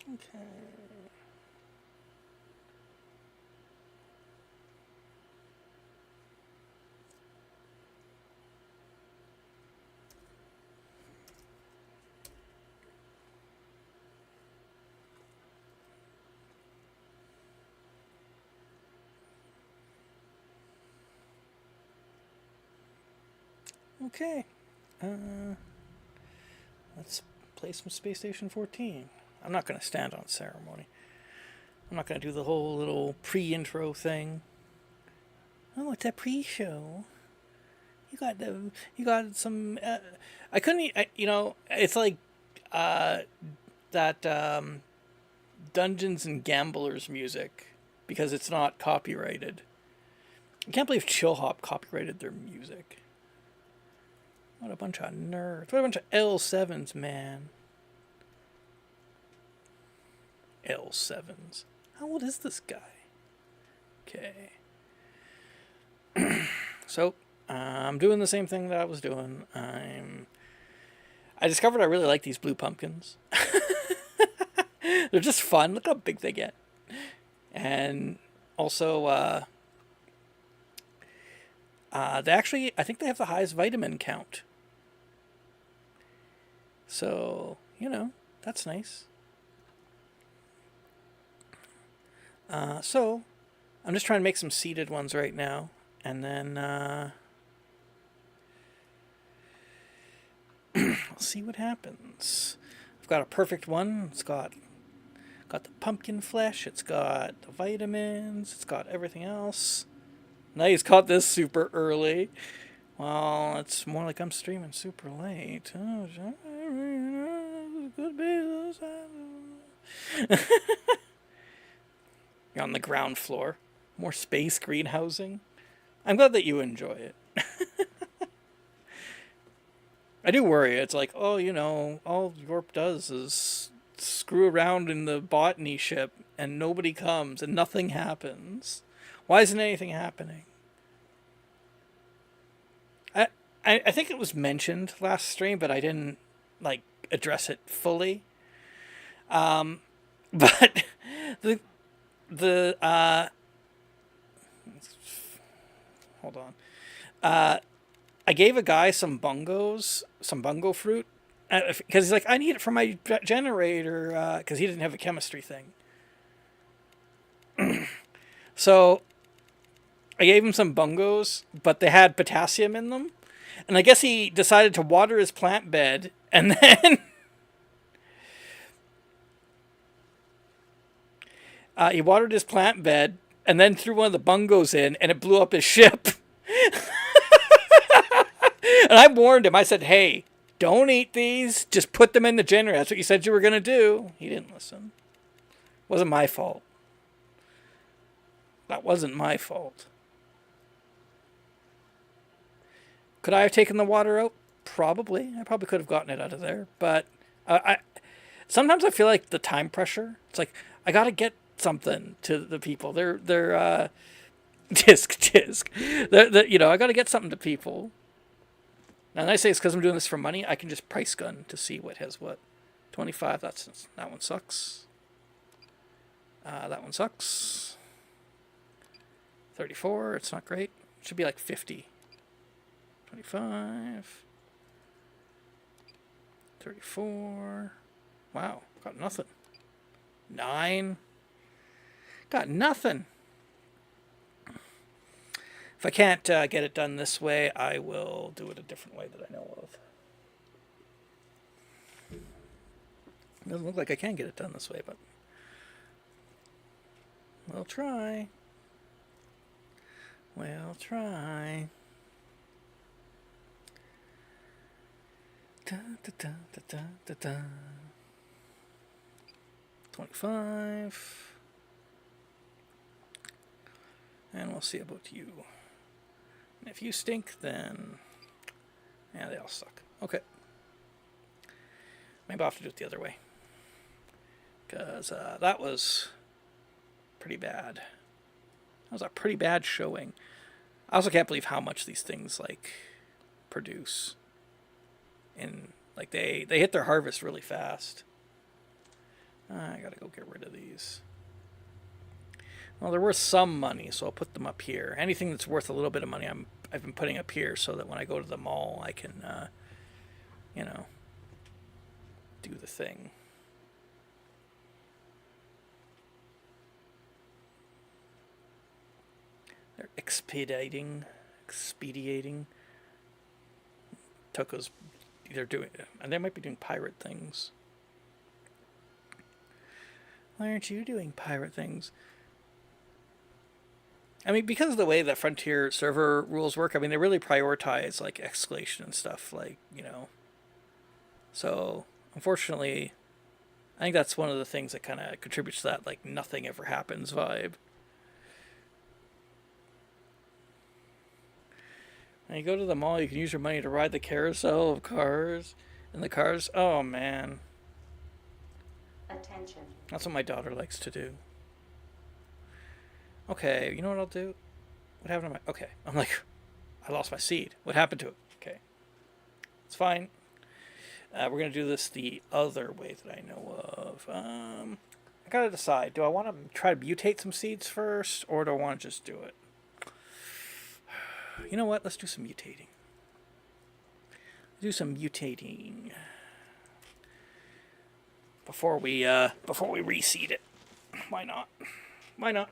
Okay. Okay. Uh, let's play some Space Station 14. I'm not going to stand on ceremony. I'm not going to do the whole little pre-intro thing. Oh, it's a pre-show. You got some. I couldn't. It's like uh, that Dungeons and Gamblers music because it's not copyrighted. I can't believe Chill Hop copyrighted their music. What a bunch of nerds. What a bunch of L7s, man. L7s. How old is this guy? Okay. So, I'm doing the same thing that I was doing. I discovered I really like these blue pumpkins. They're just fun. Look how big they get. And also, they actually, I think they have the highest vitamin count. So, that's nice. So, I'm just trying to make some seeded ones right now. And then, we'll see what happens. I've got a perfect one. It's got the pumpkin flesh. It's got the vitamins. It's got everything else. Now he's caught this super early. Well, it's more like I'm streaming super late. Oh, could be. You're on the ground floor. More space greenhousing. I'm glad that you enjoy it. I do worry. It's like, oh, all Yorp does is screw around in the Bootany ship and nobody comes and nothing happens. Why isn't anything happening? I, I think it was mentioned last stream, but I didn't like address it fully. But the the hold on. I gave a guy some bungos, some bungo fruit, because he's like, I need it for my generator, because he didn't have a chemistry thing. So I gave him some bungos, but they had potassium in them, and I guess he decided to water his plant bed, and then he watered his plant bed, and then threw one of the bungos in, and it blew up his ship. And I warned him. I said, hey, don't eat these. Just put them in the generator. That's what you said you were going to do. He didn't listen. It wasn't my fault. That wasn't my fault. Could I have taken the water out? Probably. I probably could have gotten it out of there. But I sometimes I feel like the time pressure. It's like, I got to get something to the people. They're disc. I got to get something to people. Now, I say it's because I'm doing this for money. I can just price gun to see what has what. 25. That one sucks. That one sucks. 34. It's not great. It should be like 50. 25. 34. Wow. Got nothing. 9. Got nothing. If I can't get it done this way, I will do it a different way that I know of. It doesn't look like I can get it done this way, but we'll try. We'll try. Da, da, da, da, da, da. 25. And we'll see about you. And if you stink, then... yeah, they all suck. Okay. Maybe I'll have to do it the other way. Because that was pretty bad. That was a pretty bad showing. I also can't believe how much these things, produce. And, they hit their harvest really fast. I gotta go get rid of these. Well, they're worth some money, so I'll put them up here. Anything that's worth a little bit of money, I've been putting up here so that when I go to the mall, I can, you know, do the thing. They're expediting. Toko's either doing, and they might be doing pirate things. Why aren't you doing pirate things? I mean, because of the way that Frontier server rules work, I mean, they really prioritize, like, escalation and stuff, like, you know. So, unfortunately, I think that's one of the things that kind of contributes to that, like, nothing ever happens vibe. When you go to the mall, you can use your money to ride the carousel of cars. And the cars, oh, man. Attention. That's what my daughter likes to do. Okay, you know what I'll do? What happened to my... Okay, I'm like, I lost my seed. What happened to it? Okay. It's fine. We're going to do this the other way that I know of. I got to decide. Do I want to try to mutate some seeds first, or do I want to just do it? You know what? Let's do some mutating. Do some mutating. Before we reseed it. Why not? Why not?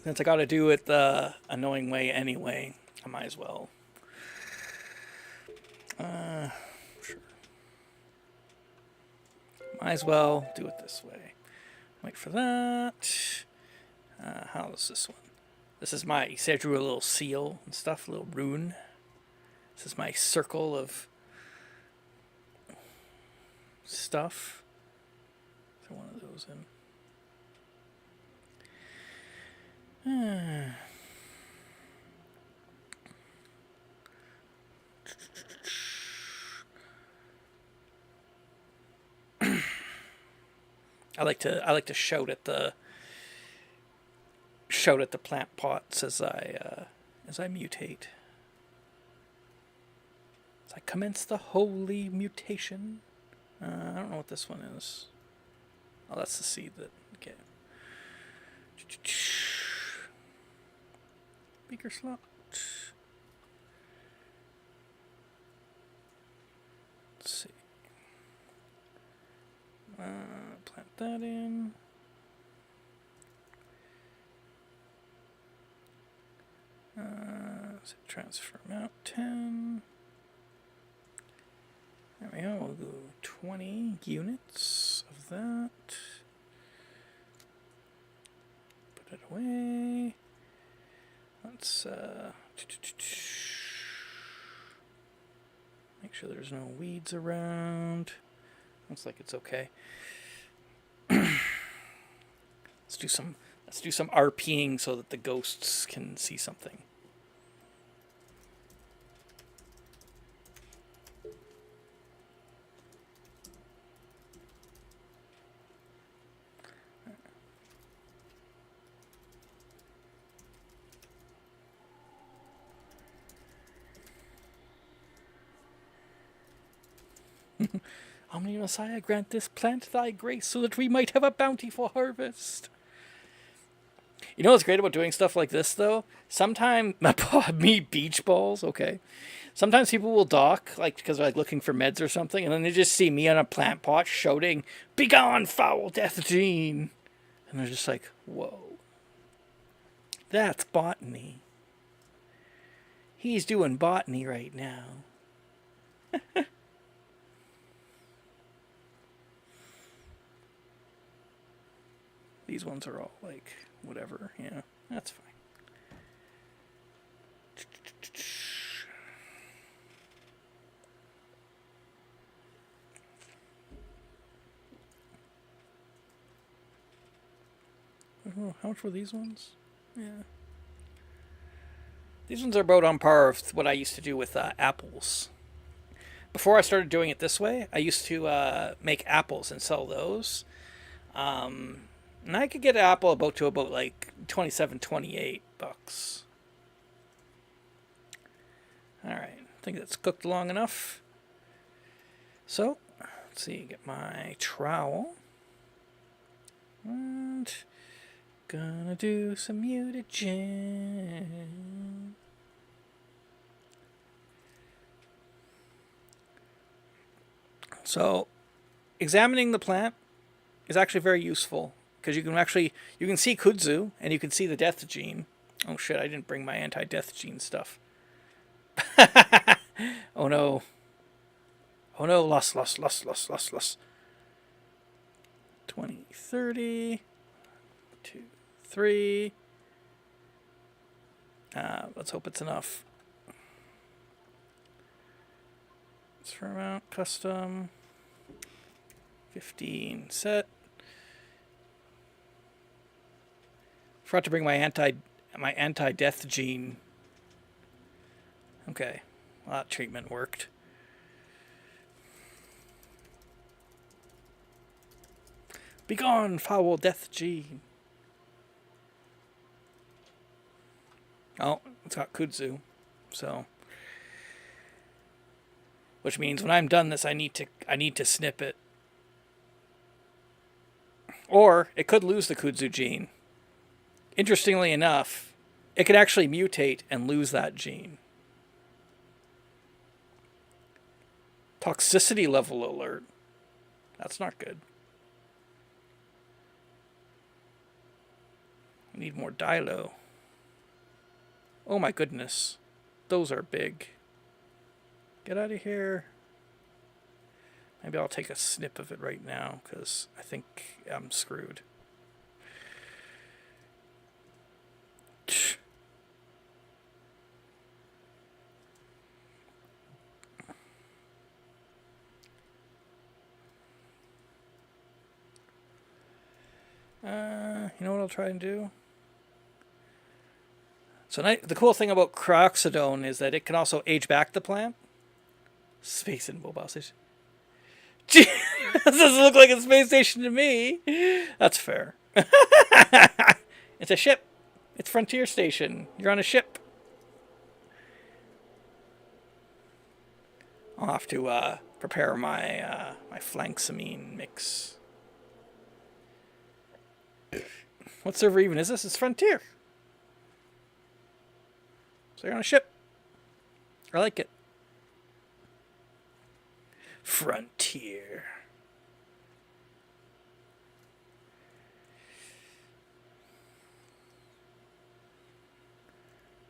Since I got to do it the annoying way anyway, I might as well. Sure. Might as well do it this way. Wait for that. How is this one? This is my, see I drew a little seal and stuff, a little rune. This is my circle of stuff. Throw one of those in. I like to shout at the plant pots as I mutate. As I commence the holy mutation. I don't know what this one is. Oh, that's the seed that. Okay. Beaker slot. Let's see. Plant that in. Transform out 10. There we go. We'll go 20 units of that. Put it away. Let's make sure there's no weeds around. Looks like it's okay. Let's do some RPing so that the ghosts can see something. Omni Messiah, grant this plant thy grace so that we might have a bountiful harvest. You know what's great about doing stuff like this, though? Sometimes, me beach balls, okay. Sometimes people will dock, like, because they're like looking for meds or something, and then they just see me on a plant pot shouting, "Begone, foul death gene!" And they're just like, whoa. That's Bootany. He's doing botany right now. These ones are all like, whatever, yeah, that's fine. Oh, how much were these ones? Yeah. These ones are about on par with what I used to do with apples. Before I started doing it this way, I used to make apples and sell those. And I could get an apple about like 27, 28 bucks. Alright, I think that's cooked long enough. So, Let's see, get my trowel. And gonna do some mutagen. So, examining the plant is actually very useful because you can see kudzu and you can see the death gene. Oh shit! I didn't bring my anti-death gene stuff. Oh no! Oh no! Loss! 20, 30, 2, 3. Let's hope it's enough. Transfer amount, custom. 15 set. Forgot to bring my anti-death gene. Okay, well, that treatment worked. Begone, foul death gene. Oh, it's got kudzu, so. Which means when I'm done this, I need to snip it. Or it could lose the kudzu gene. Interestingly enough, it could actually mutate and lose that gene. Toxicity level alert. That's not good. I need more dilo. Oh my goodness. Those are big. Get out of here. Maybe I'll take a snip of it right now, because I think I'm screwed. You know what I'll try and do? So the cool thing about cryoxidone is that it can also age back the plant. Space and mobile station. Gee, this doesn't look like a space station to me. That's fair. It's a ship. It's Frontier Station. You're on a ship. I'll have to prepare my my flanksamine mix. What server even is this? It's Frontier. So you're on a ship. I like it. Frontier.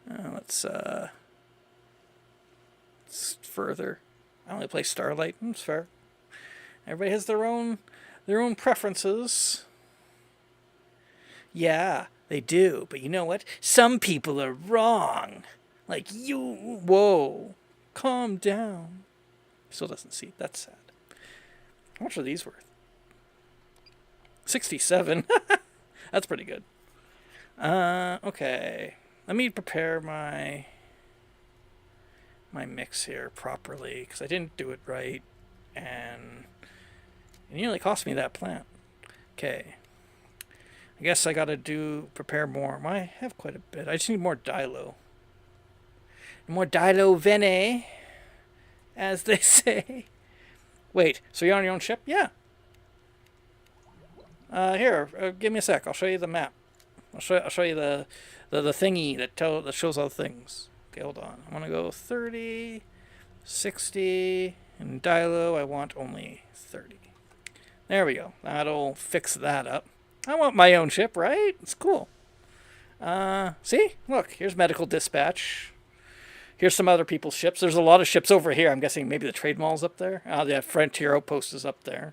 Let's further. I only play Starlight. It's fair. Everybody has their own preferences. Yeah, they do. But you know what? Some people are wrong. Like you. Whoa. Calm down. Still doesn't see. That's sad. How much are these worth? 67. That's pretty good. Okay. Let me prepare my mix here properly, because I didn't do it right, and it nearly cost me that plant. Okay. I guess I gotta prepare more. I have quite a bit. I just need more dilo. More dilo vene, as they say. Wait, so you're on your own ship? Yeah. Here, give me a sec. I'll show you the map. I'll show you the thingy that shows all the things. Okay, hold on. I'm gonna go 30, 60, and dilo. I want only 30. There we go. That'll fix that up. I want my own ship, right? It's cool. See? Look, here's medical dispatch. Here's some other people's ships. There's a lot of ships over here. I'm guessing maybe the trade mall's up there. The Frontier Outpost is up there.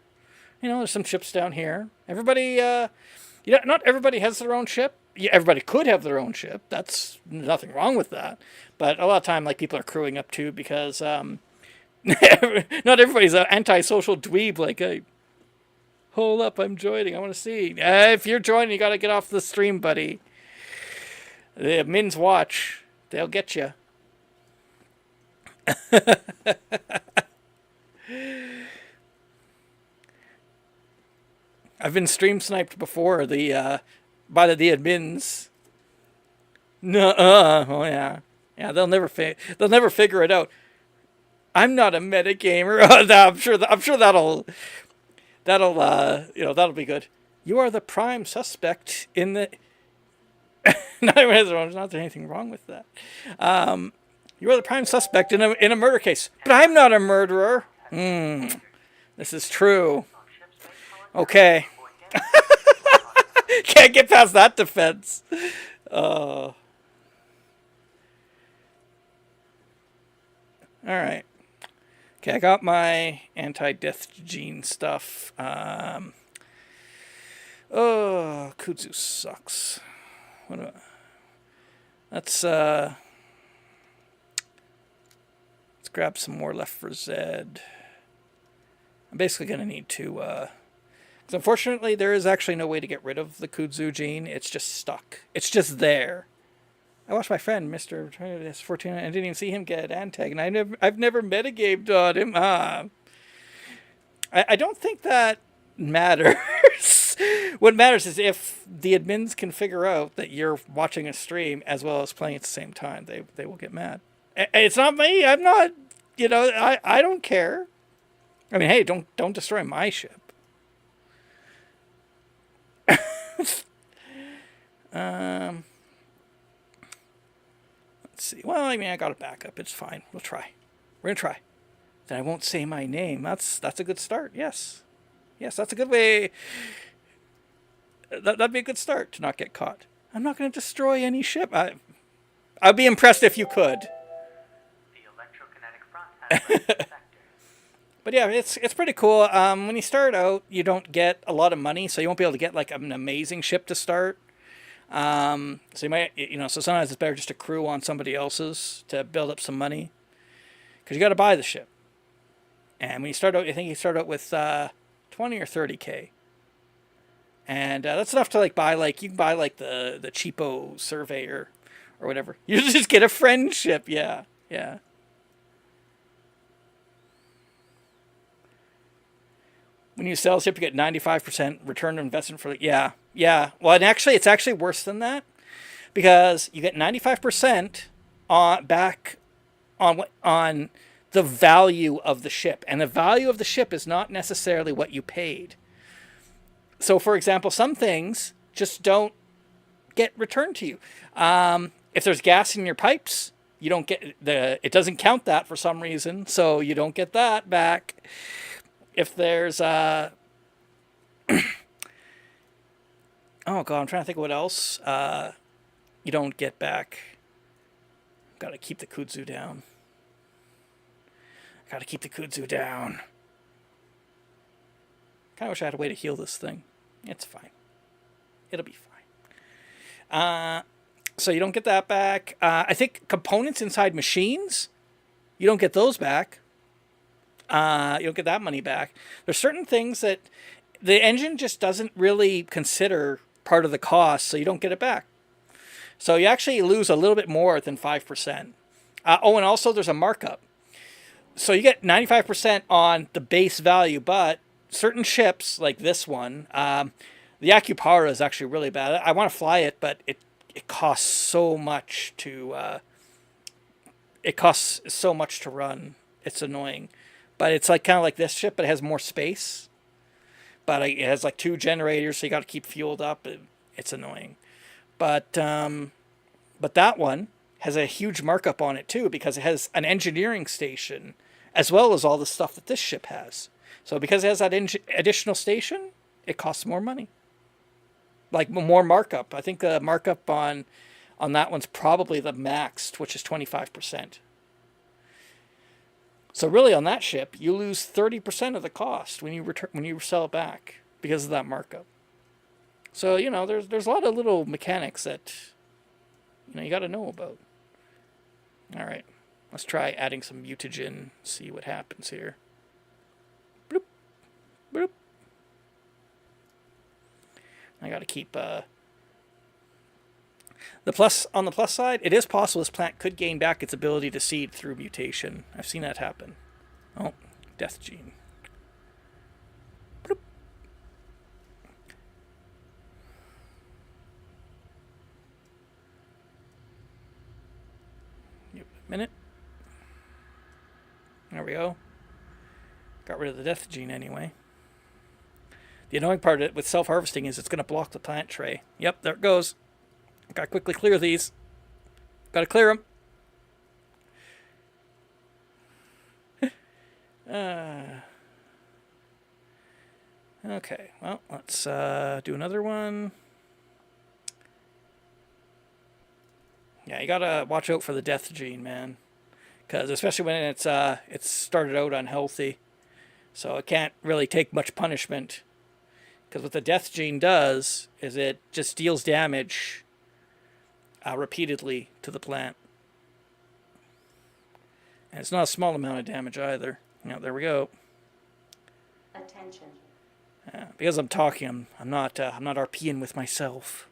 You know, there's some ships down here. Everybody, not everybody has their own ship. Yeah, everybody could have their own ship. That's nothing wrong with that. But a lot of time, like, people are crewing up too because not everybody's an antisocial dweeb. Like, hey, hold up, I'm joining. I want to see. If you're joining, you got to get off the stream, buddy. The Mins watch. They'll get you. I've been stream sniped before by the admins. No, oh yeah, they'll never figure it out. I'm not a metagamer. I'm sure that'll be good. You are the prime suspect in the. Not there's anything wrong with that. You are the prime suspect in a murder case, but I'm not a murderer. This is true. Okay, can't get past that defense. All right. Okay, I got my anti-death gene stuff. Kudzu sucks. What do I, let's grab some more left for Zed. I'm basically gonna need to, because unfortunately there is actually no way to get rid of the Kudzu gene. It's just stuck. It's just there. I watched my friend, Mr. S14, and I didn't even see him get Antag, and I've never metagamed on him. I don't think that matters. What matters is if the admins can figure out that you're watching a stream as well as playing at the same time, they will get mad. It's not me. I'm not. I don't care. I mean, hey, don't destroy my ship. Let's see. Well, I mean, I got a backup. It's fine. We'll try. We're gonna try. Then I won't say my name. That's a good start. Yes, that's a good way. That'd be a good start to not get caught. I'm not gonna destroy any ship. I'd be impressed if you could. The electrokinetic front has sector. But yeah, it's pretty cool. When you start out, you don't get a lot of money, so you won't be able to get like an amazing ship to start. So you might, so sometimes it's better just to crew on somebody else's to build up some money, because you got to buy the ship. And when you start out, I think you start out with 20 or 30K, and that's enough to buy you can buy the cheapo surveyor or whatever. You just get a friendship, yeah. When you sell a ship, you get 95% return on investment for yeah. Well, and actually, it's actually worse than that, because you get 95% back on the value of the ship, and the value of the ship is not necessarily what you paid. So, for example, some things just don't get returned to you. If there's gas in your pipes, you don't get it doesn't count that for some reason, so you don't get that back. If there's oh god, I'm trying to think of what else you don't get back. Gotta keep the kudzu down. Kinda wish I had a way to heal this thing. It's fine. It'll be fine. So you don't get that back. I think components inside machines, you don't get those back. You don't get that money back. There's certain things that the engine just doesn't really consider part of the cost, so you don't get it back. So you actually lose a little bit more than 5%. And also there's a markup. So you get 95% on the base value, but certain ships, like this one, the Akupara is actually really bad. I want to fly it, but it costs so much to run. It's annoying. But it's kind of like this ship, but it has more space. But it has 2 generators, so you got to keep fueled up. It's annoying. But that one has a huge markup on it too, because it has an engineering station as well as all the stuff that this ship has. So because it has that additional station, it costs more money. More markup. I think the markup on that one's probably the maxed, which is 25%. So really, on that ship, you lose 30% of the cost when you sell it back because of that markup. So there's a lot of little mechanics that you got to know about. All right, let's try adding some mutagen. See what happens here. Bloop, bloop. I got to keep on the plus side, it is possible this plant could gain back its ability to seed through mutation. I've seen that happen. Oh, death gene. Bloop. Give it a minute. There we go. Got rid of the death gene anyway. The annoying part of it with self-harvesting is it's going to block the plant tray. Yep, there it goes. Gotta quickly clear these. Gotta clear them. Okay, well, let's do another one. Yeah, you gotta watch out for the death gene, man. Because especially when it's started out unhealthy. So it can't really take much punishment. Because what the death gene does is it just deals damage repeatedly to the plant. And it's not a small amount of damage either. There we go. Attention. Because I'm talking, I'm not RPing with myself.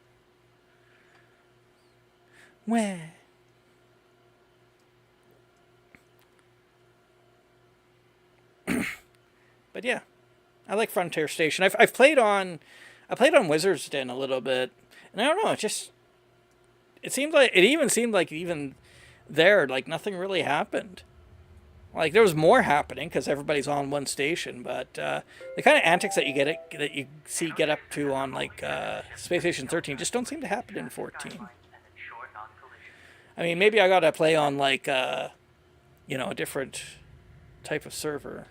Wah. But yeah, I like Frontier Station. I've played on Wizard's Den a little bit, and I don't know. It even seemed like even there, like nothing really happened. Like there was more happening because everybody's on one station, but the kind of antics that you see get up to on like Space Station 13 just don't seem to happen in 14. I mean, maybe I gotta play on like a different type of server.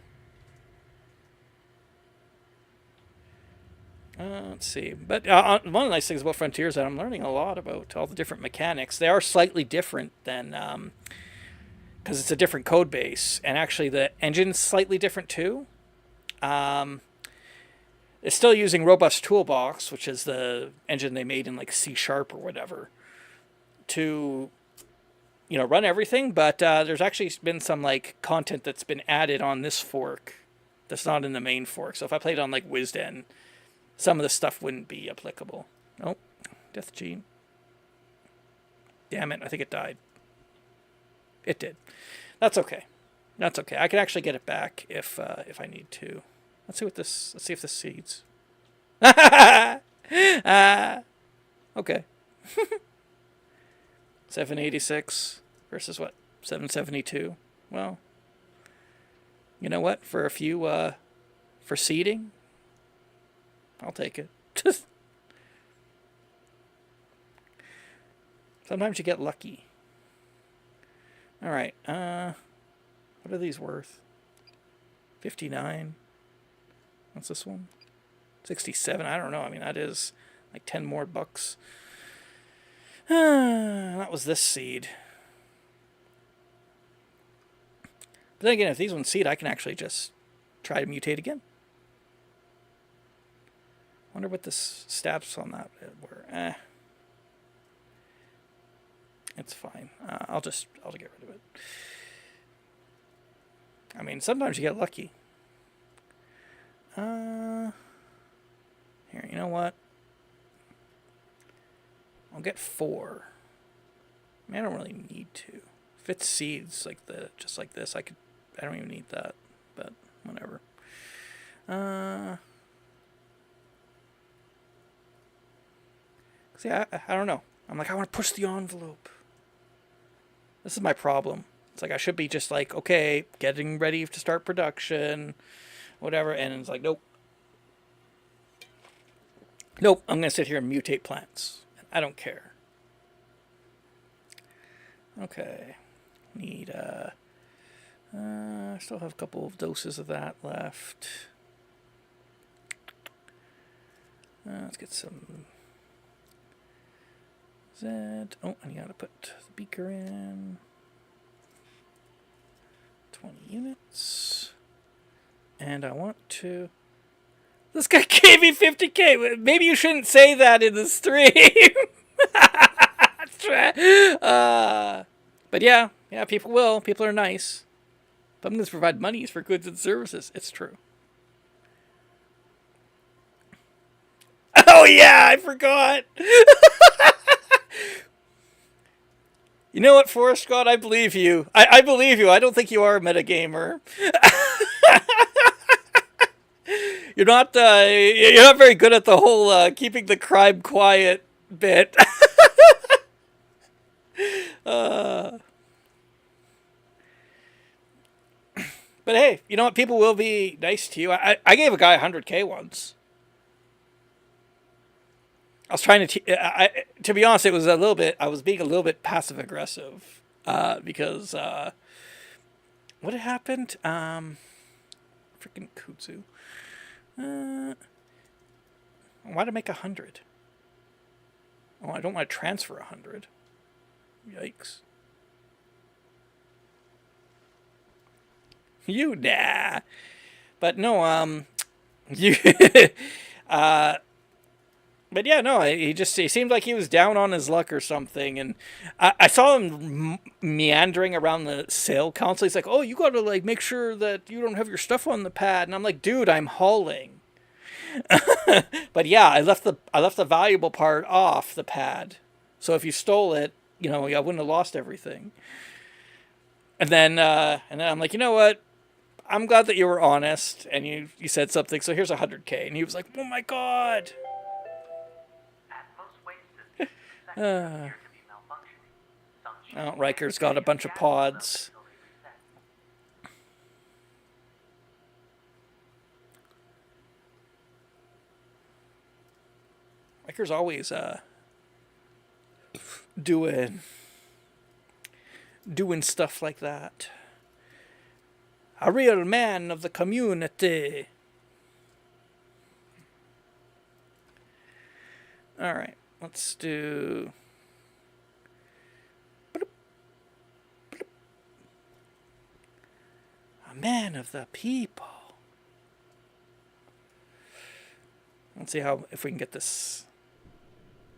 Let's see. But one of the nice things about Frontier is that I'm learning a lot about all the different mechanics. They are slightly different than because it's a different code base, and actually the engine's slightly different too. It's still using Robust Toolbox, which is the engine they made in like C# or whatever, to run everything. But there's actually been some like content that's been added on this fork that's not in the main fork. So if I played on like WizDen, some of the stuff wouldn't be applicable. Nope. Death gene. Damn it, I think it died. It did. That's okay. That's okay. I can actually get it back if I need to. Let's see if this seeds. Okay. 786 versus what? 772. Well, you know what? For a few for seeding, I'll take it. Sometimes you get lucky. All right. What are these worth? 59. What's this one? 67. I don't know. I mean, that is like 10 more bucks. That was this seed. But then again, if these ones seed, I can actually just try to mutate again. Wonder what the stats on that were. It's fine. I'll get rid of it. I mean, sometimes you get lucky. Here, you know what? I'll get 4. I mean, I don't really need to. If it's seeds just like this, I don't even need that. But whatever. See, I don't know. I'm like, I want to push the envelope. This is my problem. It's like I should be just like, okay, getting ready to start production, whatever, and it's like, nope. Nope, I'm going to sit here and mutate plants. I don't care. Okay. Need, I still have a couple of doses of that left. Let's get some Z. Oh, and you gotta put the beaker in. 20 units. And I want to... This guy gave me 50K. Maybe you shouldn't say that in the stream. But yeah, people will. People are nice. Companies provide monies for goods and services. It's true. Oh yeah, I forgot. You know what, Forrest God? I believe you. I believe you. I don't think you are a metagamer. You're not very good at the whole keeping the crime quiet bit. But hey, you know what? People will be nice to you. I gave a guy 100K once. I was trying to be honest, it was a little bit, I was being a little bit passive aggressive because what had happened? Freaking Kutsu. Why to make 100? Oh, I don't want to transfer 100. Yikes. You nah. But no, you but yeah, no, he seemed like he was down on his luck or something, and I saw him meandering around the sale council. He's like, "Oh, you got to like make sure that you don't have your stuff on the pad," and I'm like, "Dude, I'm hauling." But yeah, I left the valuable part off the pad, so if you stole it, you know, I wouldn't have lost everything. And then I'm like, you know what? I'm glad that you were honest and you said something. So here's 100K, and he was like, "Oh my god." At most waste systems, the sector appear to be malfunctioning. Some Oh, Riker's got a bunch of pods. until they reset. Riker's always doing stuff like that. A real man of the community. All right, let's do. A man of the people. Let's see if we can get these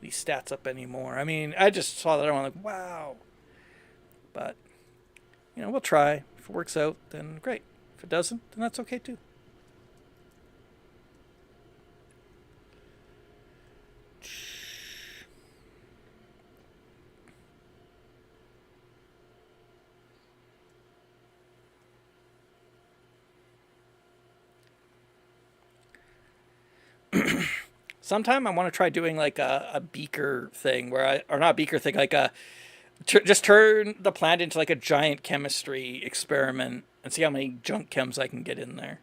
stats up anymore. I mean, I just saw that I'm like, wow. But you know, we'll try. If it works out, then great. If it doesn't, then that's okay too. Sometime I want to try doing like a beaker thing or not a beaker thing, like just turn the plant into like a giant chemistry experiment and see how many junk chems I can get in there.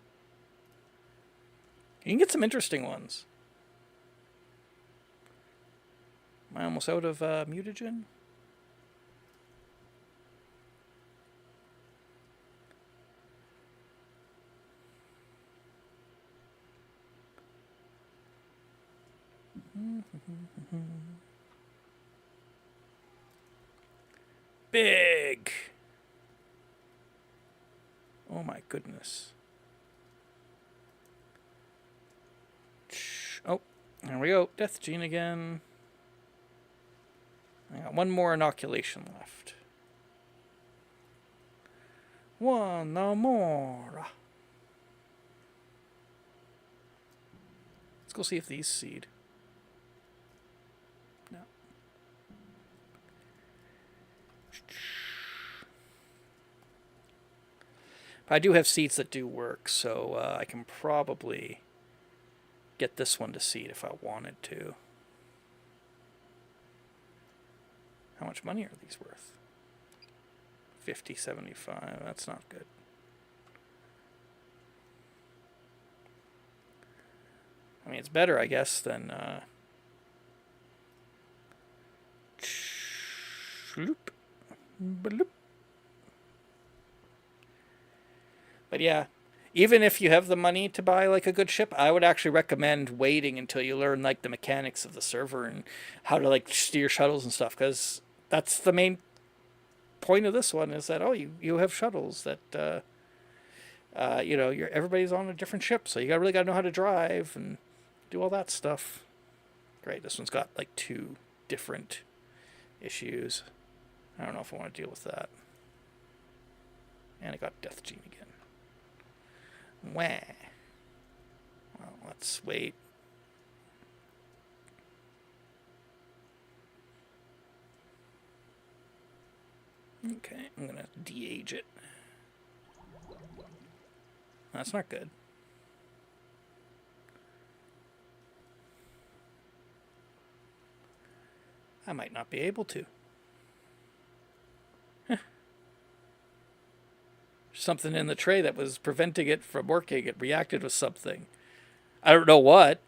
You can get some interesting ones. Am I almost out of mutagen? Big. Oh my goodness. Oh, there we go. Death gene again. I got one more inoculation left. One more. Let's go see if these seed. No. But I do have seeds that do work, so I can probably get this one to seed if I wanted to. How much money are these worth? 50, 75. That's not good. I mean, it's better, I guess, than But yeah, even if you have the money to buy like a good ship, I would actually recommend waiting until you learn like the mechanics of the server and how to like steer shuttles and stuff, because that's the main point of this one, is that you have shuttles that you know, everybody's on a different ship, so you really got to know how to drive and do all that stuff. Great, this one's got like 2 different issues. I don't know if I want to deal with that. And I got Death Gene again. Wah. Well, let's wait. Okay, I'm gonna de-age it. That's not good. I might not be able to. something in the tray that was preventing it from working. It reacted with something. I don't know what.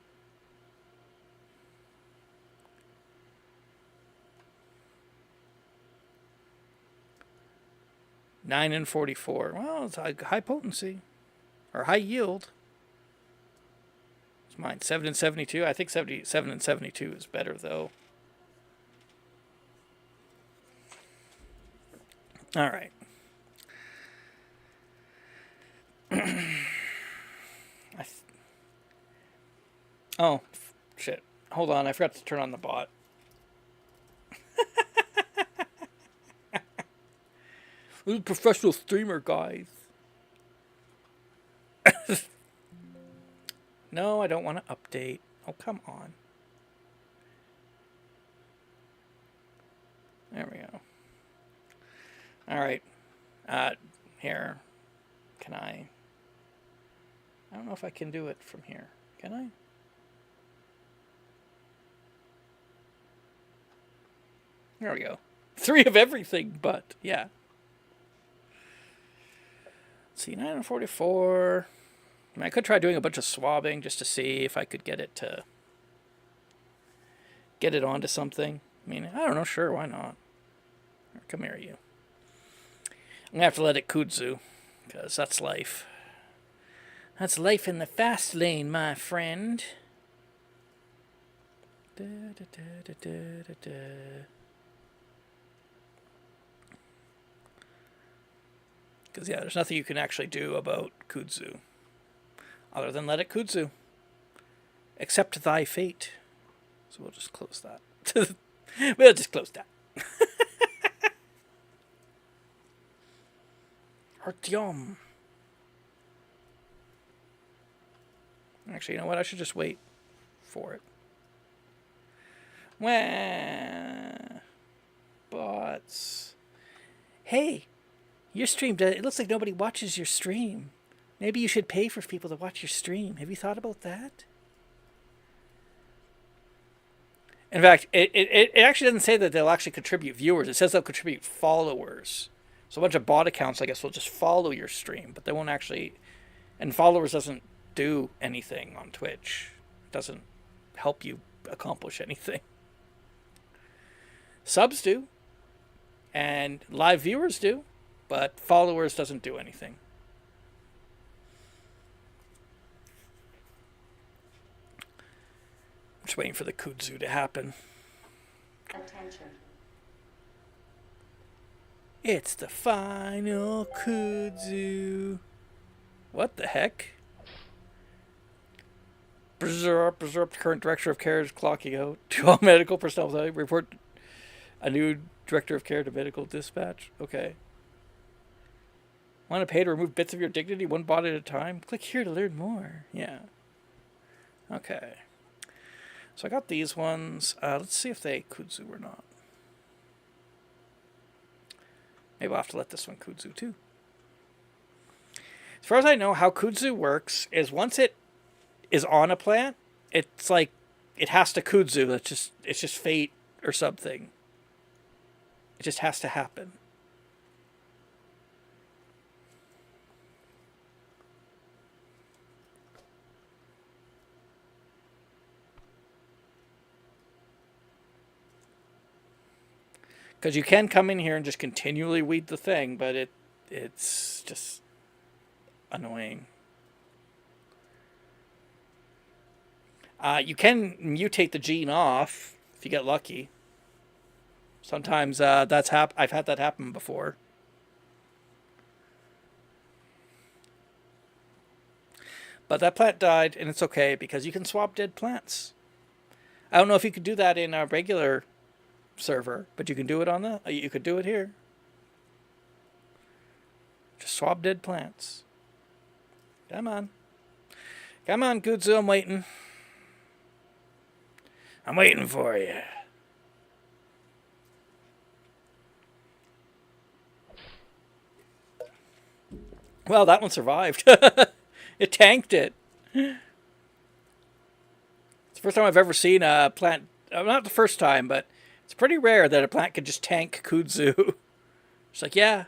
Nine and 44. Well, it's high potency or high yield. It's mine. 7 and 72. I think 77 and 72 is better though. All right. Oh, shit. Hold on. I forgot to turn on the bot. This is a professional streamer, guys. No, I don't want to update. Oh, come on. There we go. All right. Here. Can I don't know if I can do it from here. Can I? There we go. 3 of everything, but yeah. Let's see, 9 and 44. I mean, I could try doing a bunch of swabbing just to see if I could get it onto something. I mean, I don't know. Sure, why not? Come here, you. I'm going to have to let it kudzu, because that's life. That's life in the fast lane, my friend. Da, da, da, da, da, da. Because, yeah, there's nothing you can actually do about kudzu other than let it kudzu. Accept thy fate. So we'll just close that. We'll just close that. Artyom. Actually, you know what? I should just wait for it. Wah. Bots. Hey, your stream, it looks like nobody watches your stream. Maybe you should pay for people to watch your stream. Have you thought about that? In fact, it actually doesn't say that they'll actually contribute viewers. It says they'll contribute followers. So a bunch of bot accounts, I guess, will just follow your stream, but they won't actually... And followers doesn't do anything on Twitch. It doesn't help you accomplish anything. Subs do. And live viewers do. But followers doesn't do anything. I'm just waiting for the kudzu to happen. Attention. It's the final kudzu. What the heck? Preserve, current director of care is clocking out. To all medical personnel, report a new director of care to medical dispatch. Okay. Want to pay to remove bits of your dignity one bot at a time? Click here to learn more. Yeah. Okay. So I got these ones. Let's see if they kudzu or not. Maybe I'll have to let this one kudzu too. As far as I know, how kudzu works is once it is on a plant, it's like it has to kudzu. It's just fate or something. It just has to happen. Because you can come in here and just continually weed the thing, but it's just annoying. You can mutate the gene off if you get lucky. Sometimes I've had that happen before. But that plant died, and it's okay because you can swap dead plants. I don't know if you could do that in a regular server, but you can do it on you could do it here. Just swap dead plants. Come on. Come on, Kudzu, I'm waiting. I'm waiting for you. Well, that one survived. It tanked it. It's the first time I've ever seen a plant... Not the first time, but it's pretty rare that a plant could just tank kudzu. It's like, yeah,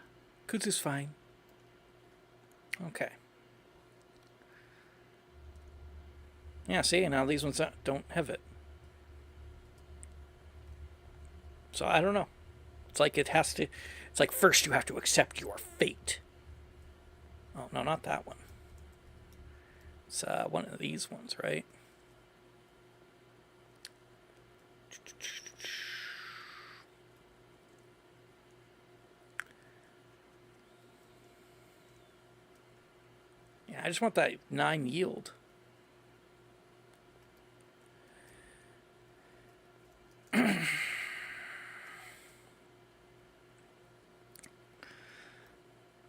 kudzu's fine. Okay. Yeah, see, now these ones don't have it. So I don't know. It's like it has to. It's like first you have to accept your fate. Oh no, not that one. It's one of these ones, right? Yeah, I just want that 9 yield.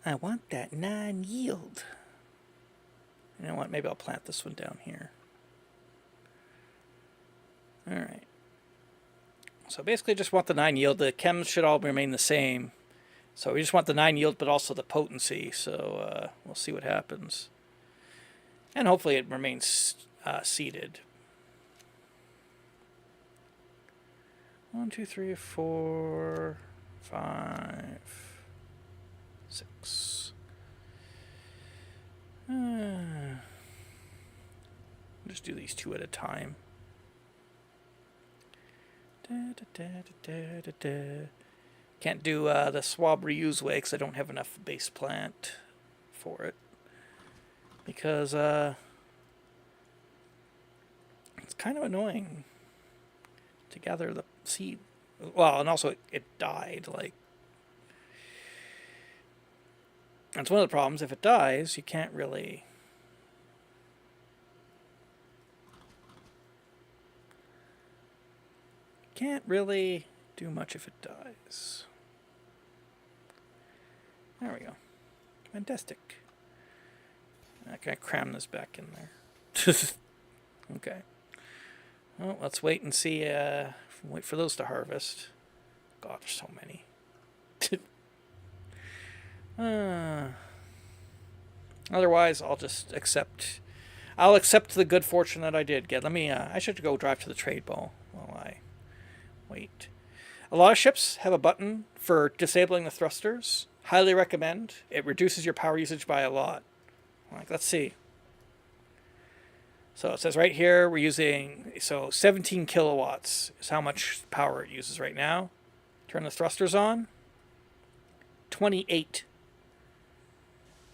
I want that 9 yield. You know what? Maybe I'll plant this one down here. Alright. So basically just want the 9 yield. The chems should all remain the same. So we just want the 9 yield, but also the potency. So we'll see what happens. And hopefully it remains seeded. 1, 2, 3, 4, 5, 6. Just do these 2 at a time. Can't do the swab reuse way because I don't have enough base plant for it. Because it's kind of annoying to gather the seed. Well, and also it died. Like, that's one of the problems. If it dies, you can't really. Can't really do much if it dies. There we go. Fantastic. Can I cram this back in there? Okay. Well, let's wait and see. Wait for those to harvest. God, there's so many. Otherwise, I'll just accept. I'll accept the good fortune that I did get. Let me. I should go drive to the trade bowl while I wait. A lot of ships have a button for disabling the thrusters. Highly recommend. It reduces your power usage by a lot. Like, let's see. So it says right here we're using 17 kilowatts is how much power it uses right now. Turn the thrusters on. 28.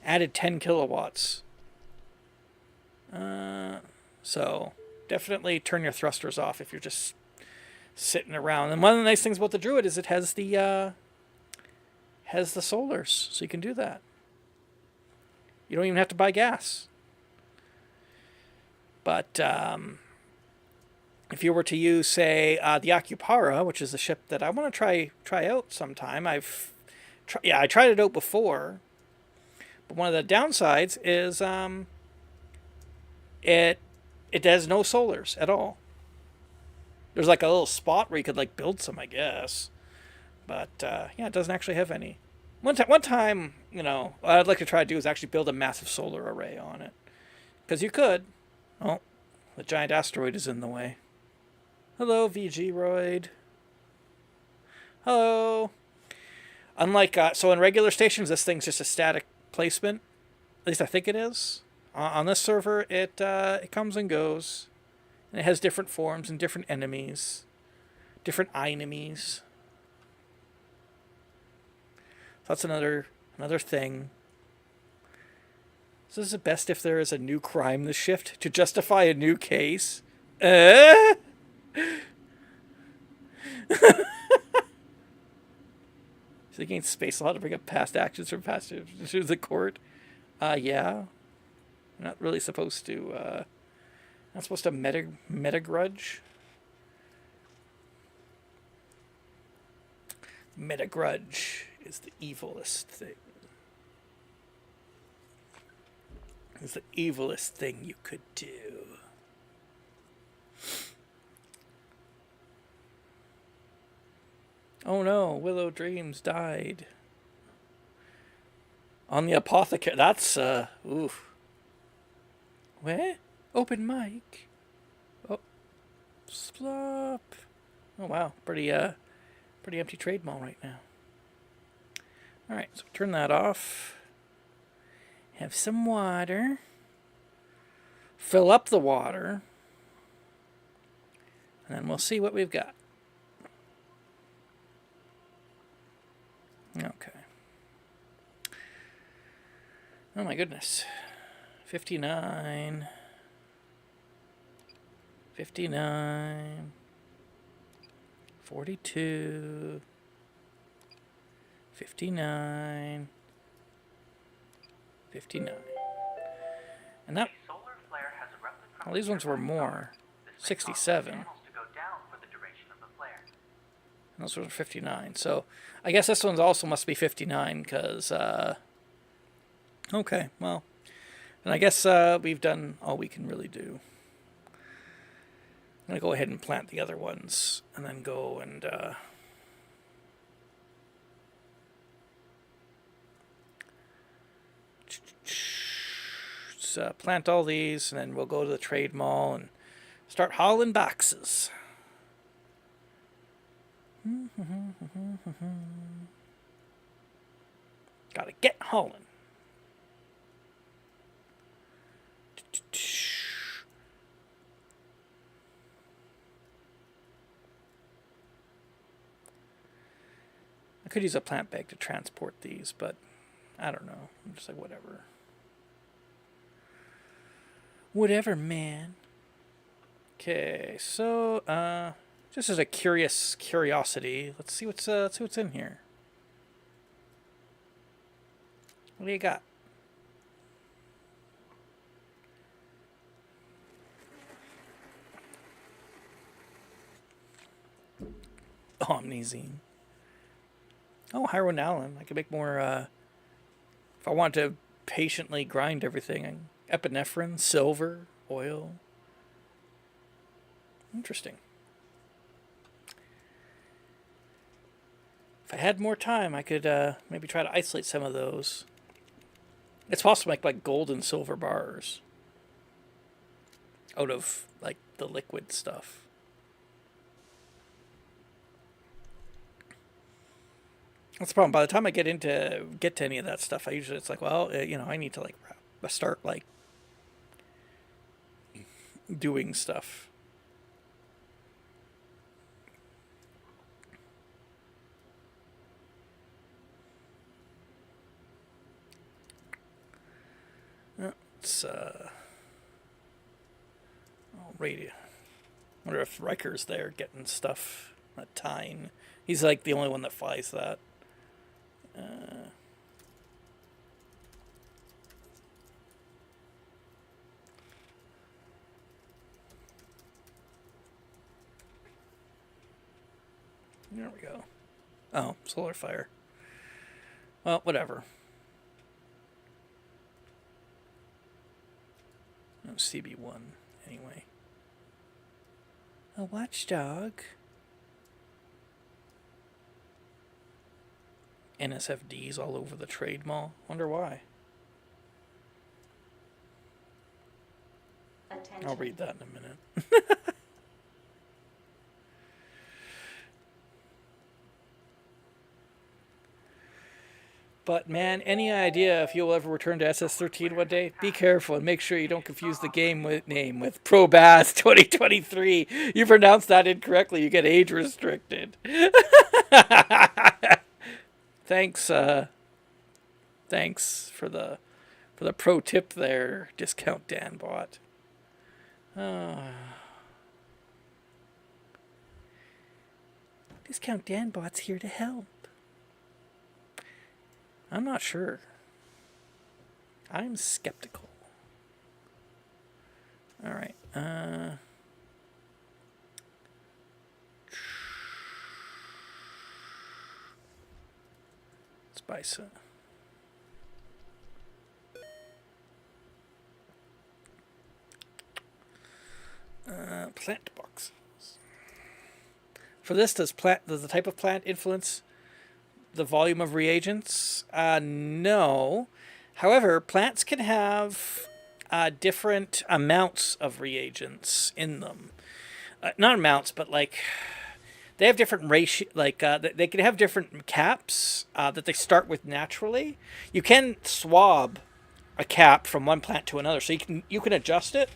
Added 10 kilowatts. So definitely turn your thrusters off if you're just sitting around. And one of the nice things about the Druid is it has the solars, so you can do that. You don't even have to buy gas. But if you were to use, say, the Akupara, which is a ship that I want to try out sometime, I tried it out before. But one of the downsides is it has no solars at all. There's like a little spot where you could like build some, I guess. But yeah, it doesn't actually have any. One time, you know, what I'd like to try to do is actually build a massive solar array on it. Because you could. Oh, the giant asteroid is in the way. Hello, VG Roid. Hello. Unlike, so in regular stations, this thing's just a static placement. At least I think it is. On this server, it comes and goes. And it has different forms and different enemies. Different enemies. So that's another thing. So this is the best if there is a new crime this shift to justify a new case. So you gain space law to bring up past actions from past to the court. Yeah. You're not really supposed to, not supposed to meta grudge. Meta grudge is the evilest thing. It's the evilest thing you could do. Oh no, Willow Dreams died. On the apothecary. That's, oof. Where? Open mic. Oh. Splop. Oh wow, pretty empty trade mall right now. Alright, so turn that off. Have some water. Fill up the water. And then we'll see what we've got. Okay. Oh my goodness. 59. 59. 42. 59. 59. And that, A solar flare has erupted from well, these ones were more. This may cause the 67. panels to go down for the duration of the flare. And those were 59. So I guess this one also must be 59 because, okay, well, and I guess we've done all we can really do. I'm going to go ahead and plant the other ones and then go and plant all these, and then we'll go to the trade mall and start hauling boxes. Gotta get hauling. I could use a plant bag to transport these, but I don't know. I'm just like, whatever. Whatever, man. Okay, so just as a curiosity, let's see what's in here. What do you got? Omnizine. Oh, Hyronalin. I could make more. If I want to patiently grind everything, epinephrine, silver, oil. Interesting. If I had more time, I could maybe try to isolate some of those. It's possible to make like gold and silver bars out of like the liquid stuff. That's the problem. By the time I get to any of that stuff, I usually it's like, well, I need to like start like doing stuff. It's radio. Wonder if Riker's there getting stuff. That Tyne. He's like the only one that flies that. There we go. Oh, solar fire. Well, whatever. No, CB1, anyway. A watchdog. NSFDs all over the trade mall. Wonder why. Attention. I'll read that in a minute. But man, any idea if you'll ever return to SS13 one day? Be careful and make sure you don't confuse the game name with ProBass 2023. You pronounce that incorrectly, you get age restricted. Thanks for the pro tip there, Discount Danbot. Discount Danbot's here to help. I'm not sure. I'm skeptical. All right. Let's buy some. Plant boxes. For this, does the type of plant influence the volume of reagents? No. However, plants can have different amounts of reagents in them. Not amounts, but like they have different ratio. Like they can have different caps that they start with naturally. You can swab a cap from one plant to another, so you can adjust it.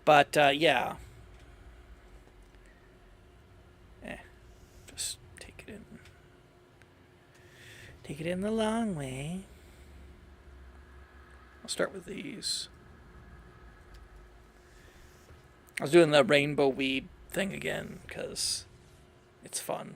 But yeah, just take it in the long way. I'll start with these. I was doing the rainbow weed thing again because it's fun.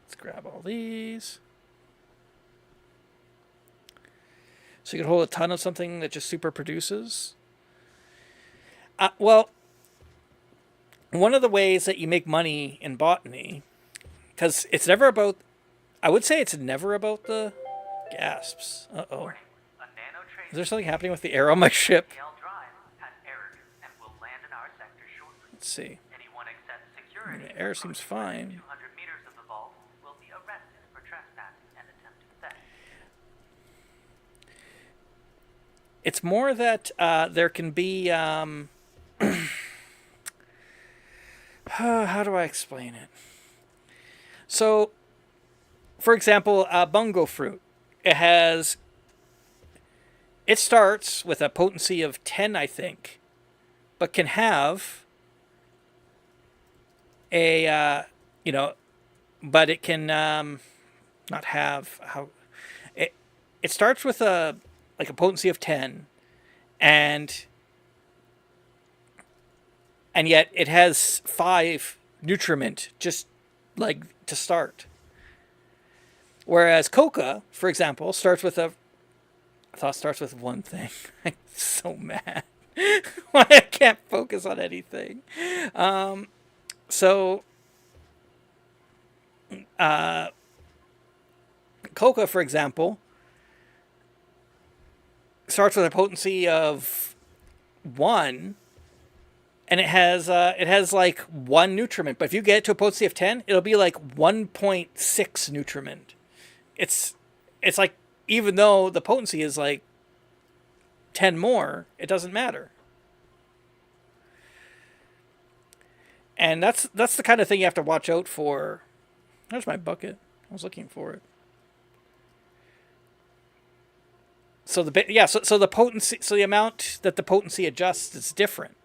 Let's grab all these. So you can hold a ton of something that just super produces. Well, one of the ways that you make money in botany, because it's never about, I would say it's never about the gasps. Uh-oh. Warning. A nanotrace Is there something happening with the air on my ship? PL drive has errored and will land in our sector shortly. Let's see. Anyone excess security The air seems fine. 200 meters of the vault will be arrested for trespassing and attempted theft. It's more that there can be how do I explain it? So, for example, bungo fruit. It starts with a potency of 10, I think, but can have a but it can not have how it starts with a potency of 10, and yet it has 5 nutriment just like to start. Whereas coca, for example, starts with one thing. I'm so mad. Why I can't focus on anything. Coca, for example, starts with a potency of 1, and it has like 1 nutriment. But if you get it to a potency of 10, it'll be like 1.6 nutriment. It's like, even though the potency is like 10 more, it doesn't matter. And that's the kind of thing you have to watch out for. There's my bucket. I was looking for it. So the potency, so the amount that the potency adjusts is different.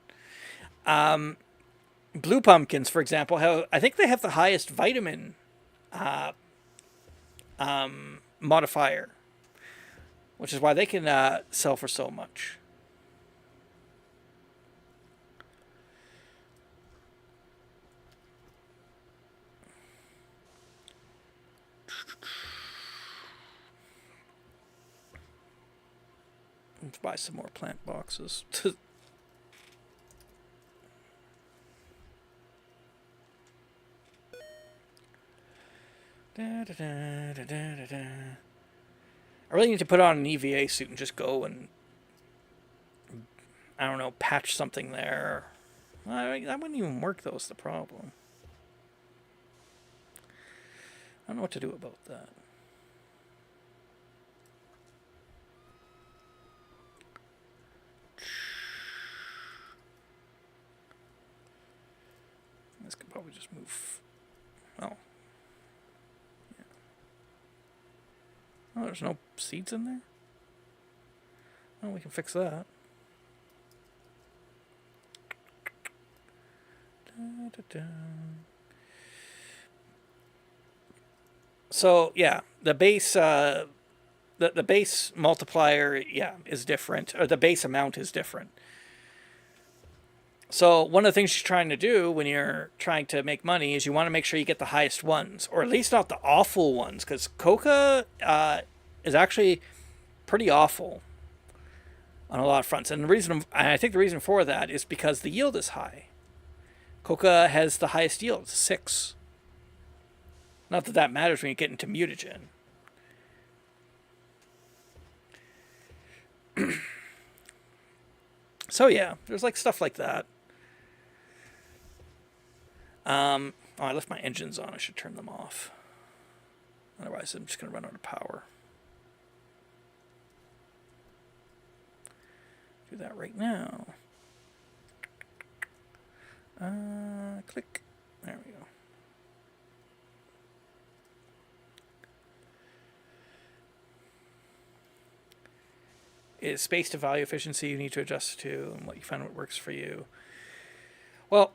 Blue pumpkins, for example, I think they have the highest vitamin modifier, which is why they can sell for so much. Let's buy some more plant boxes. I really need to put on an EVA suit and just go and, I don't know, patch something there. That wouldn't even work, though, is the problem. I don't know what to do about that. This could probably just move. Oh. Yeah. Oh, there's no seeds in there? Oh, we can fix that. So yeah, the base the base multiplier, yeah, is different, or the base amount is different. So one of the things you're trying to do when you're trying to make money is you want to make sure you get the highest ones, or at least not the awful ones, because coca is actually pretty awful on a lot of fronts. And I think the reason for that is because the yield is high. Coca has the highest yield, 6. Not that that matters when you get into mutagen. So yeah, there's like stuff like that. Oh, I left my engines on. I should turn them off. Otherwise, I'm just going to run out of power. Do that right now. Click. There we go. Is space to value efficiency you need to adjust to, and what you find what works for you. Well,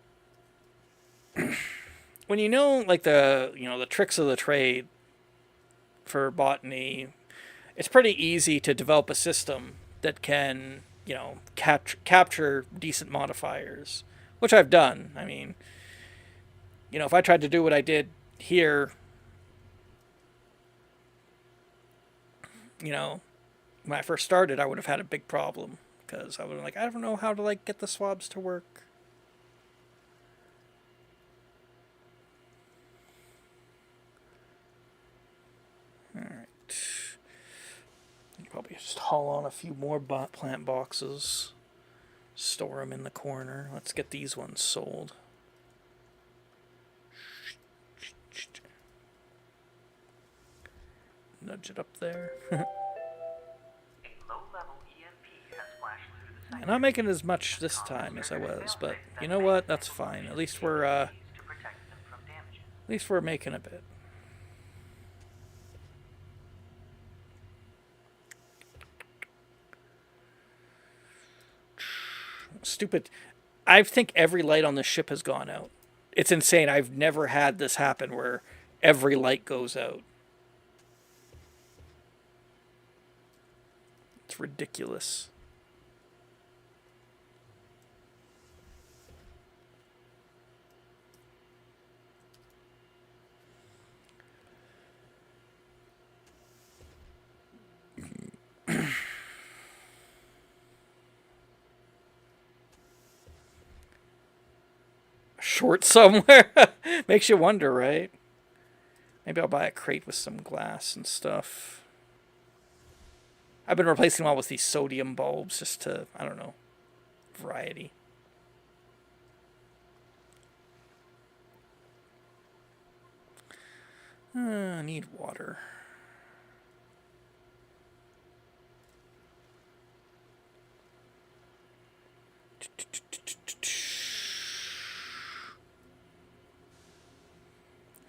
when you know like the tricks of the trade for botany, it's pretty easy to develop a system that can capture decent modifiers, which I've done. I mean, if I tried to do what I did here, when I first started, I would have had a big problem because I would have like, I don't know how to like get the swabs to work. All right. Probably just haul on a few more plant boxes, store them in the corner. Let's get these ones sold. Nudge it up there. I'm not making as much this time as I was, but you know what? That's fine. At least we're making a bit. Stupid. I think every light on this ship has gone out. It's insane. I've never had this happen where every light goes out. It's ridiculous. Short somewhere. Makes you wonder, right? Maybe I'll buy a crate with some glass and stuff. I've been replacing them all with these sodium bulbs just to, I don't know, variety. I need water.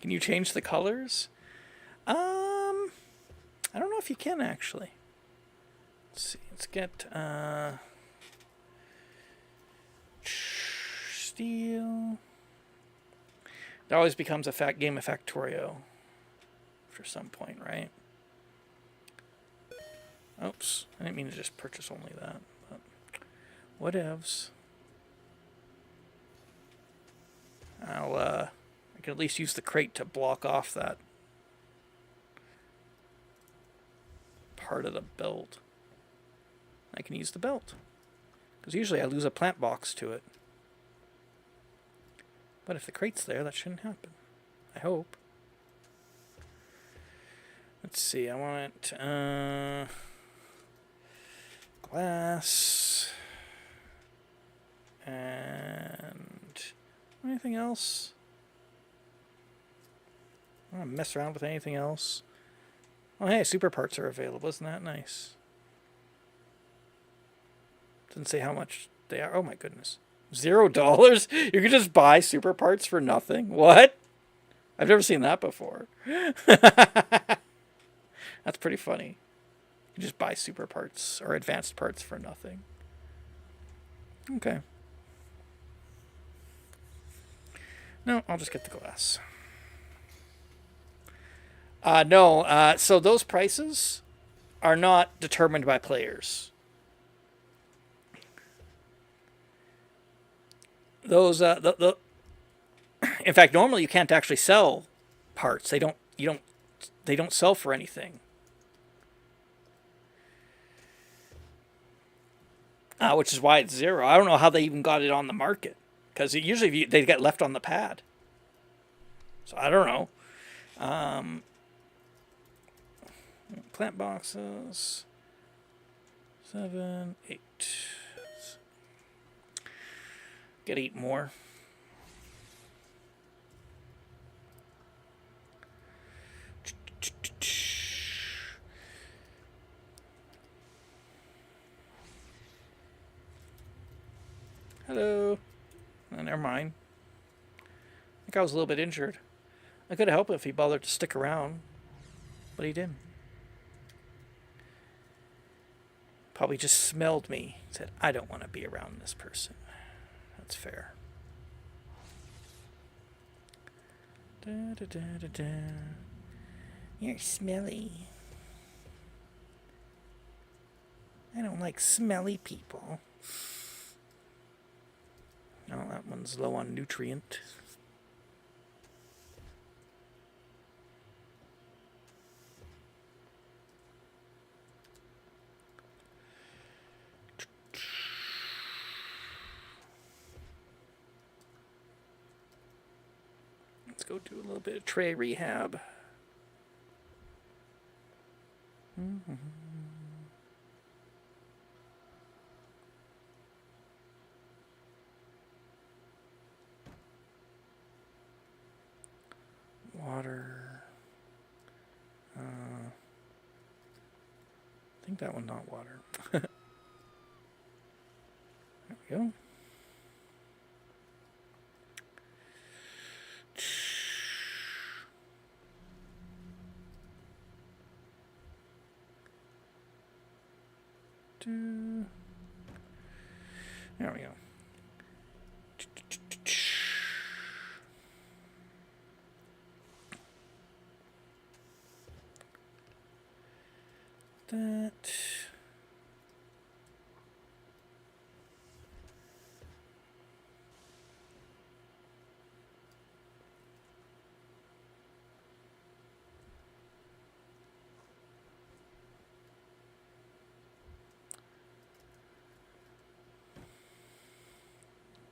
Can you change the colors? I don't know if you can actually. Let's see. Let's get steel. It always becomes a game of Factorio for some point, right? Oops, I didn't mean to just purchase only that. But whatevs. I can at least use the crate to block off that part of the belt. I can use the belt. Because usually I lose a plant box to it. But if the crate's there, that shouldn't happen. I hope. Let's see, I want glass. And anything else? I don't want to mess around with anything else. Oh, hey, super parts are available. Isn't that nice? Doesn't say how much they are. Oh, my goodness. $0? You can just buy super parts for nothing? What? I've never seen that before. That's pretty funny. You just buy super parts or advanced parts for nothing. Okay. No, I'll just get the glass. No, so those prices are not determined by players. Those, in fact, normally you can't actually sell parts. They don't sell for anything. Which is why it's $0. I don't know how they even got it on the market. Because usually they get left on the pad. So I don't know. Plant boxes. 7, 8. Get 8 more. Hello. Oh, never mind. I think I was a little bit injured. I could have helped if he bothered to stick around, but he didn't. Probably just smelled me. Said, I don't want to be around this person. That's fair. Da, da, da, da, da. You're smelly. I don't like smelly people. Oh, that one's low on nutrient. Let's go do a little bit of tray rehab. Mm-hmm. Water. I think that one's not water. There we go. There we go. That.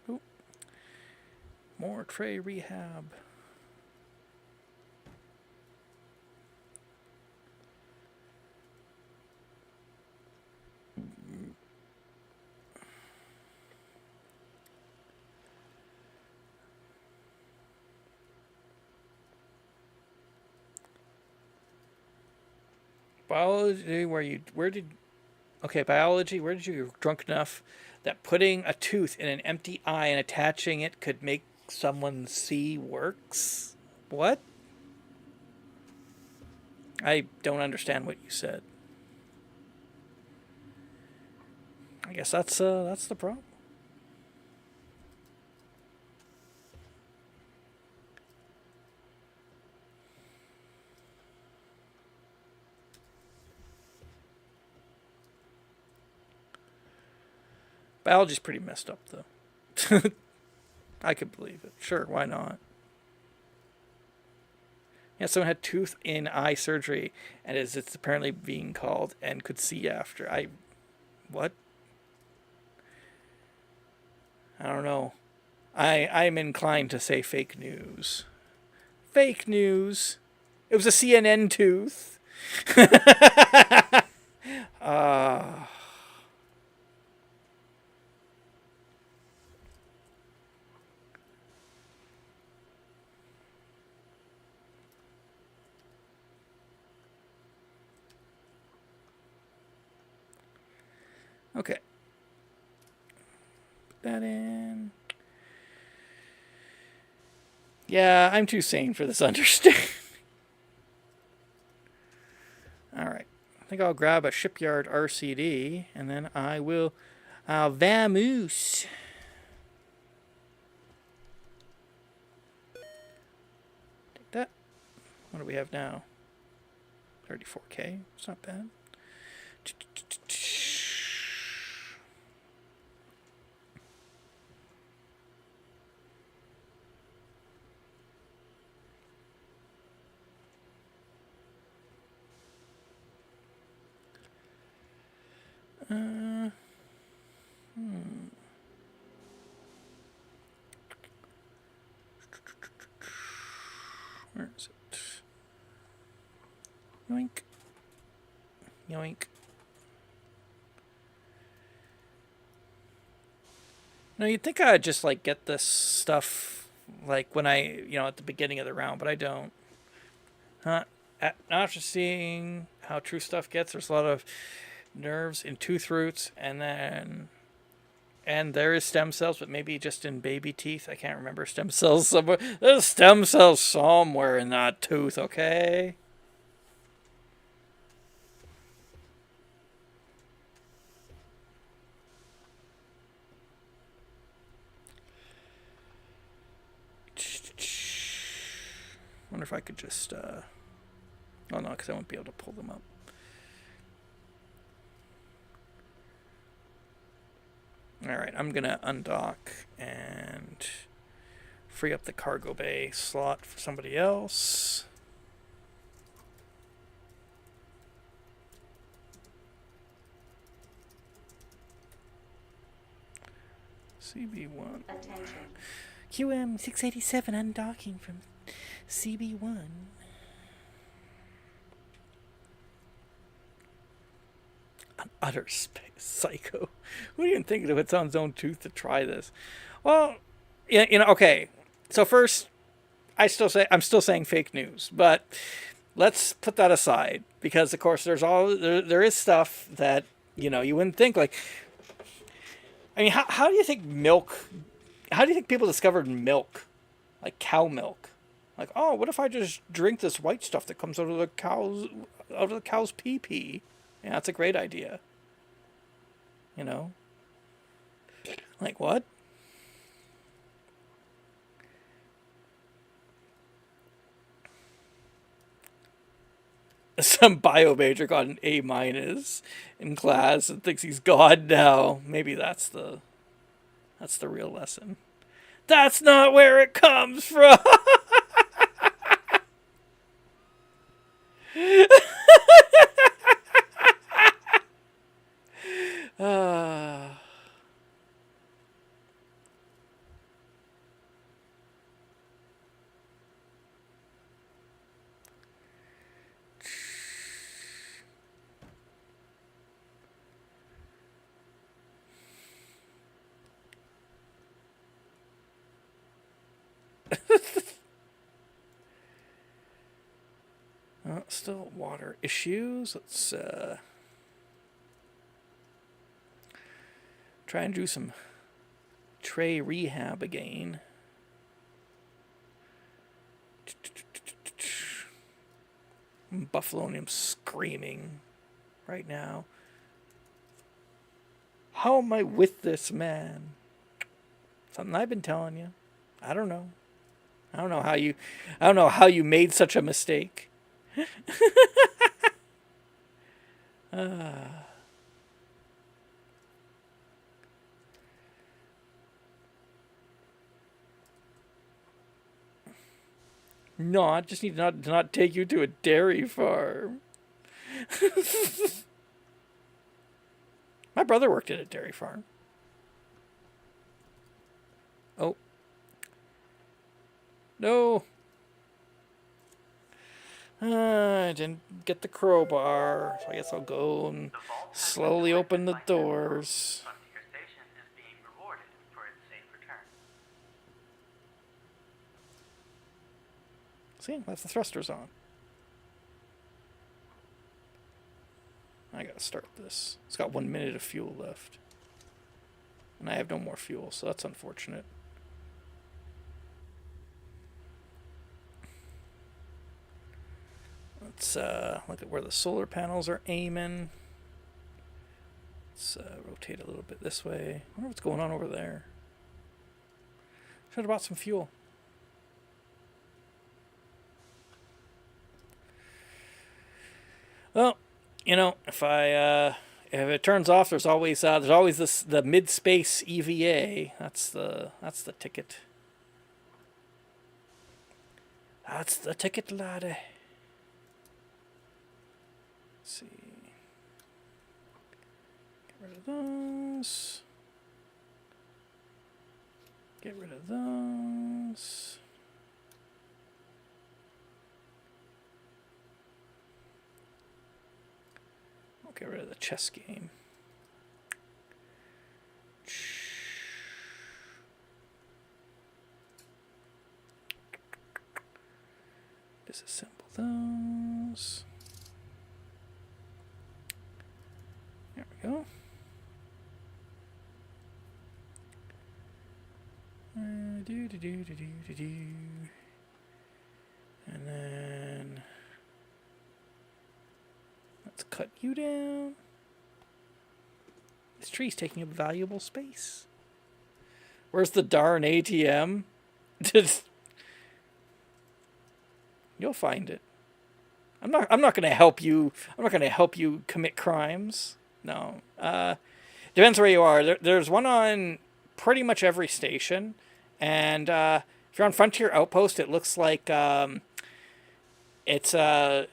Ooh. More tray rehab. Biology, biology, where did you get drunk enough that putting a tooth in an empty eye and attaching it could make someone see works? What? I don't understand what you said. I guess that's the problem. Biology's pretty messed up, though. I could believe it. Sure, why not? Yeah, someone had tooth in eye surgery, and it's apparently being called and could see after. What? I don't know. I'm inclined to say fake news. Fake news. It was a CNN tooth. Okay. Put that in. Yeah, I'm too sane for this understanding. Alright. I think I'll grab a shipyard RCD, and then I will vamoose. Take that. What do we have now? 34K. It's not bad. Where is it? Yoink. Yoink. No, you'd think I'd just like get this stuff like when at the beginning of the round, but I don't. Not after seeing how true stuff gets. There's a lot of nerves in tooth roots, and there is stem cells, but maybe just in baby teeth. I can't remember stem cells somewhere. There's stem cells somewhere in that tooth. Okay. Wonder if I could just. Oh no, because I won't be able to pull them up. Alright, I'm going to undock and free up the cargo bay slot for somebody else. CB1. Attention. QM 687 undocking from CB1. An utter psycho. Who even think of its on its own tooth to try this? Well, yeah, okay. So first, I'm still saying fake news, but let's put that aside because, of course, there is stuff that you wouldn't think. Like, I mean, how do you think milk? How do you think people discovered milk, like cow milk? Like, oh, what if I just drink this white stuff that comes out of the cow's pee pee? Yeah, that's a great idea. Like what? Some bio major got an A- in class and thinks he's God now. Maybe that's the real lesson. That's not where it comes from. Still water issues. Let's try and do some tray rehab again. Buffalonium screaming right now. How am I with this man? Something I've been telling you. I don't know. I don't know how you made such a mistake. No, I just need to not take you to a dairy farm. My brother worked at a dairy farm. Oh. No. I didn't get the crowbar, so I guess I'll go and slowly open the doors. Frontier Station is being rewarded for its safe return. See, that's the thrusters on. I gotta start this. It's got 1 minute of fuel left. And I have no more fuel, so that's unfortunate. Let's look at where the solar panels are aiming. Let's rotate a little bit this way. I wonder what's going on over there. Should have bought some fuel. Well, if it turns off, there's always the mid-space EVA. That's the ticket. That's the ticket, laddie. Let's see. Get rid of those. Get rid of those. I'll get rid of the chess game. Disassemble those. There we go. And then let's cut you down. This tree's taking up valuable space. Where's the darn ATM? You'll find it. I'm not going to help you. I'm not going to help you commit crimes. No. Depends where you are. There's one on pretty much every station, and if you're on Frontier Outpost, it looks like it's in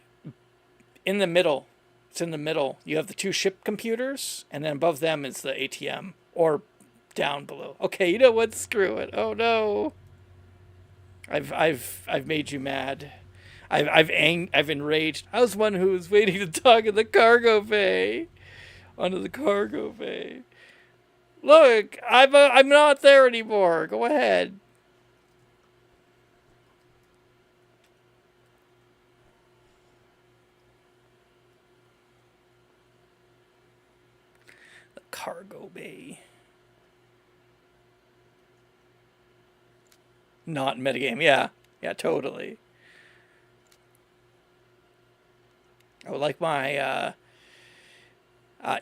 the middle. It's in the middle. You have the two ship computers, and then above them is the ATM, or down below. Okay, you know what? Screw it. Oh no. I've made you mad. I've enraged. I was one who was waiting to talk in the cargo bay. Onto the cargo bay. Look, I'm not there anymore. Go ahead. The cargo bay. Not metagame. Yeah. Yeah, totally. I would like my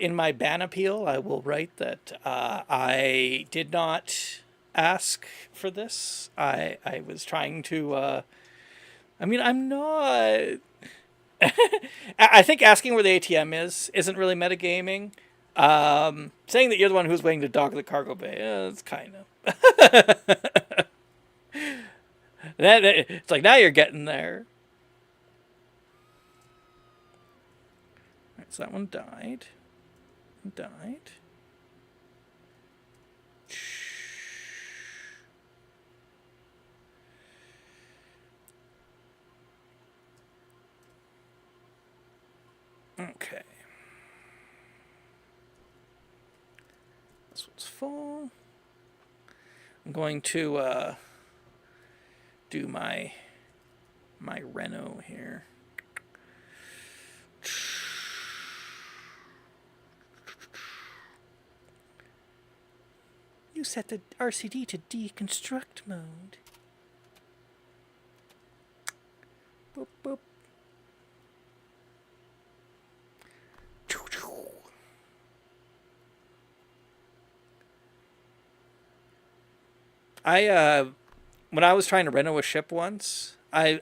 in my ban appeal, I will write that I did not ask for this. I was trying to. I mean, I'm not. I think asking where the ATM isn't really metagaming. Saying that you're the one who's waiting to dock the cargo bay, it's kind of. It's like now you're getting there. All right, so that one died. Died. Okay. This one's full. I'm going to do my Reno here. You set the RCD to deconstruct mode. Boop, boop. When I was trying to reno a ship once, I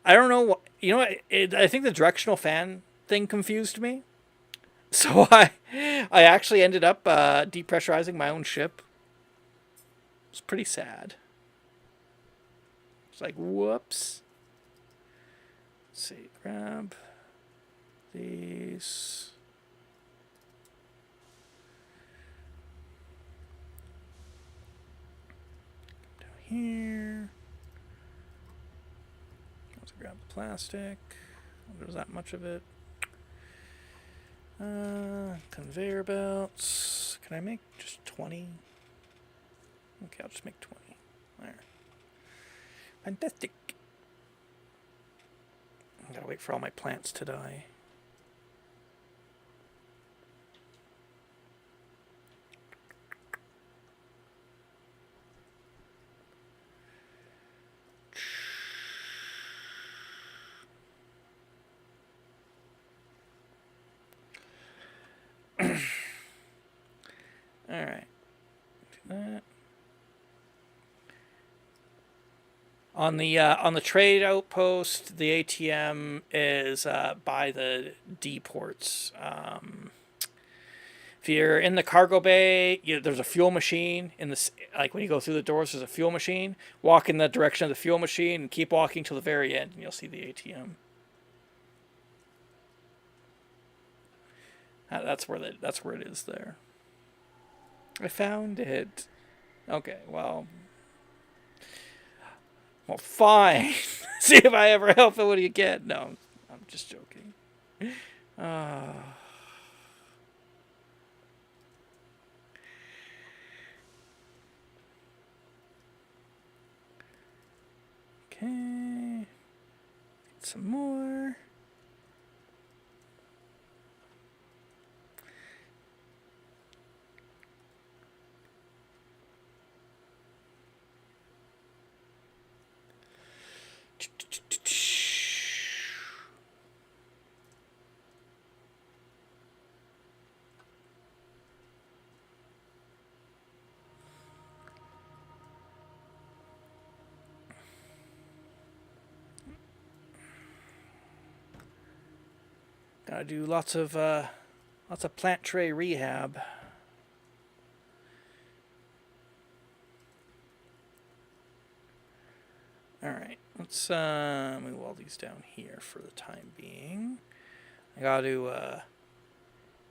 don't know, I think the directional fan thing confused me. So I actually ended up depressurizing my own ship. It's pretty sad. It's like, whoops. Let's see, grab these. Down here. Let's grab the plastic. There's that much of it. Conveyor belts. Can I make just 20? Okay, I'll just make 20. There. Fantastic. I gotta wait for all my plants to die. All right. Do that. On the trade outpost, the ATM is by the D ports. If you're in the cargo bay, there's a fuel machine in this. Like when you go through the doors, there's a fuel machine. Walk in the direction of the fuel machine and keep walking till the very end, and you'll see the ATM. That's where it is there. I found it. Okay, well, fine. See if I ever help it. What do you get? No, I'm just joking. Okay. Add some more. Gotta do lots of plant tray rehab. All right, let's move all these down here for the time being. I gotta do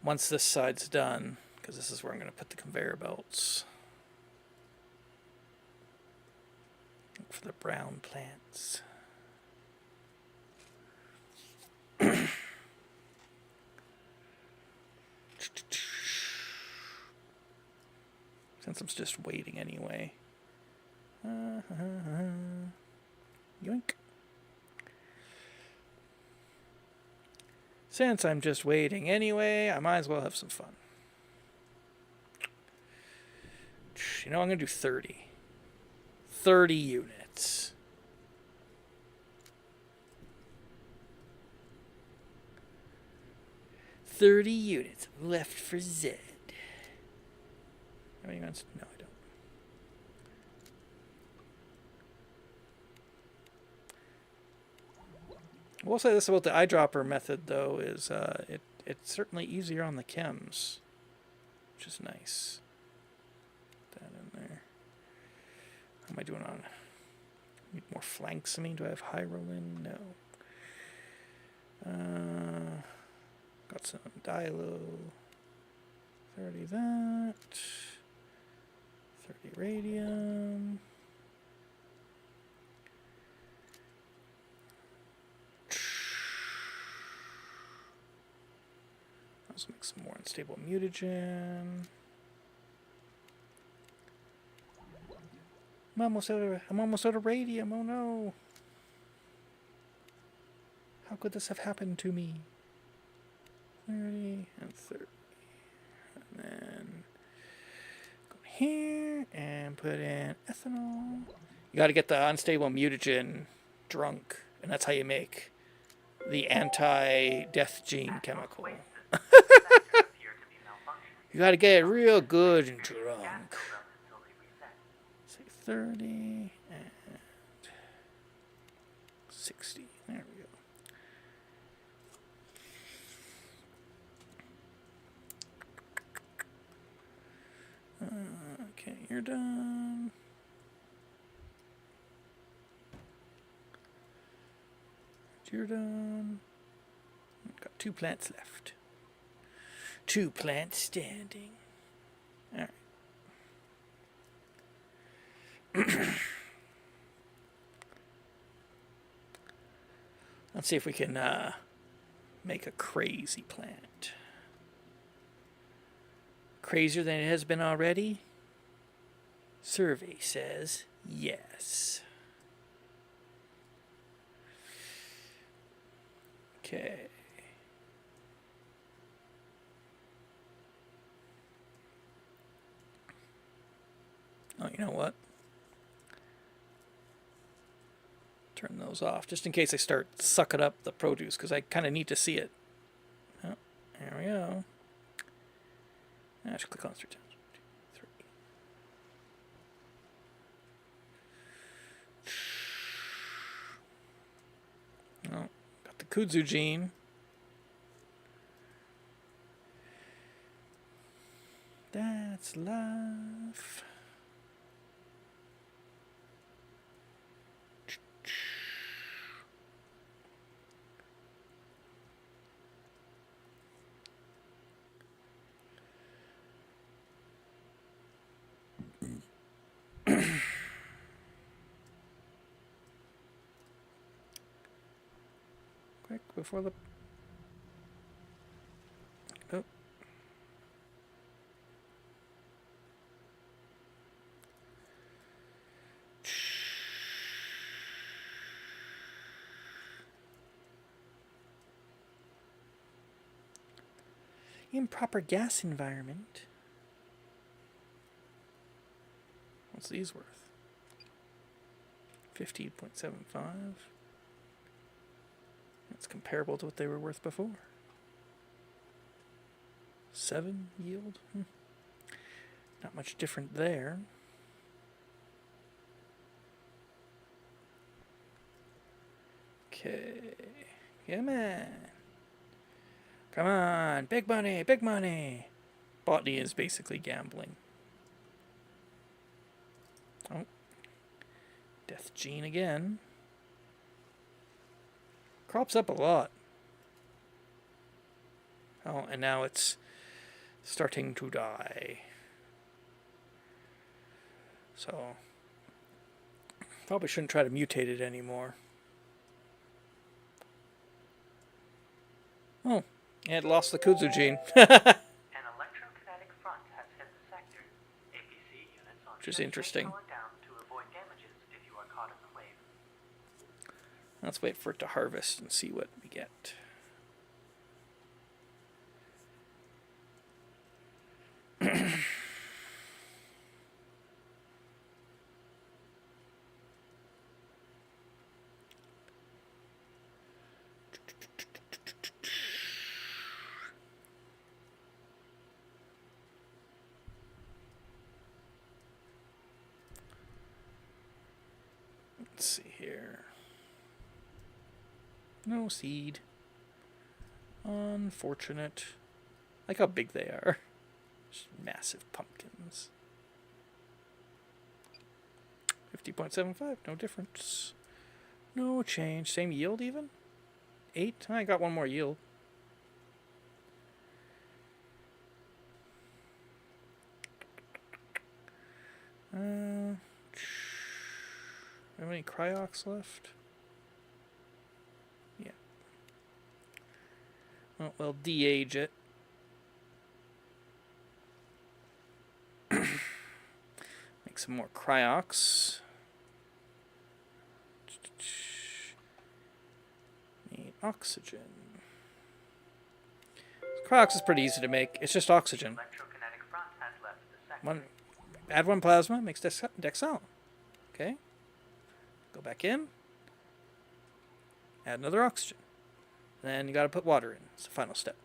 once this side's done, because this is where I'm gonna put the conveyor belts. Look for the brown plants. Since I'm just waiting anyway. Yoink. Since I'm just waiting anyway, I might as well have some fun. You know, I'm going to do 30. 30 units. "30 units left for Zed." How many units? No, I don't. I will say this about the eyedropper method, though, is it's certainly easier on the chems, which is nice. Put that in there. How am I doing on? Need more flanks. I mean, do I have high roll-in? No. Got some dilo. 30 that. 30 radium. Let's make some more unstable mutagen. I'm almost out of radium. Oh no. How could this have happened to me? 30 and 30. And then go here and put in ethanol. You got to get the unstable mutagen drunk, and that's how you make the anti-death gene chemical. You got to get it real good and drunk. Say 30 and 60. There we go. Okay, you're done. You're done. Got 2 plants left. 2 plants standing. All right. Let's see if we can make a crazy plant. Crazier than it has been already? Survey says yes. Okay. Oh, you know what? Turn those off, just in case I start sucking up the produce, because I kind of need to see it. Oh, there we go. I should click on 3 times. 1, 2, 3. Oh, got the kudzu gene. That's life. Quick before the... Oh. Improper gas environment. What's these worth? 15.75. That's comparable to what they were worth before. 7 yield. Not much different there. Okay. Come on. Come on. Big money. Big money. Bootany is basically gambling. Oh. Death gene again. Crops up a lot. Oh, and now it's starting to die. So, probably shouldn't try to mutate it anymore. Oh, it lost the kudzu gene. An electrokinetic front has hit the sector. APC units on Which is ship interesting. may power down to avoid damages if you are caught in the wave. Let's wait for it to harvest and see what we get. Let's see here. No seed. Unfortunate. Like how big they are. Just massive pumpkins. 50.75, no difference. No change. Same yield even? 8? I got one more yield. Have any cryox left? Yeah. Well, we'll de-age it. Make some more cryox. Need oxygen. Cryox is pretty easy to make. It's just oxygen. Electrokinetic front has left the sector. Add one plasma, makes Dexal. Okay. Go back in. Add another oxygen. Then you gotta put water in. It's the final step.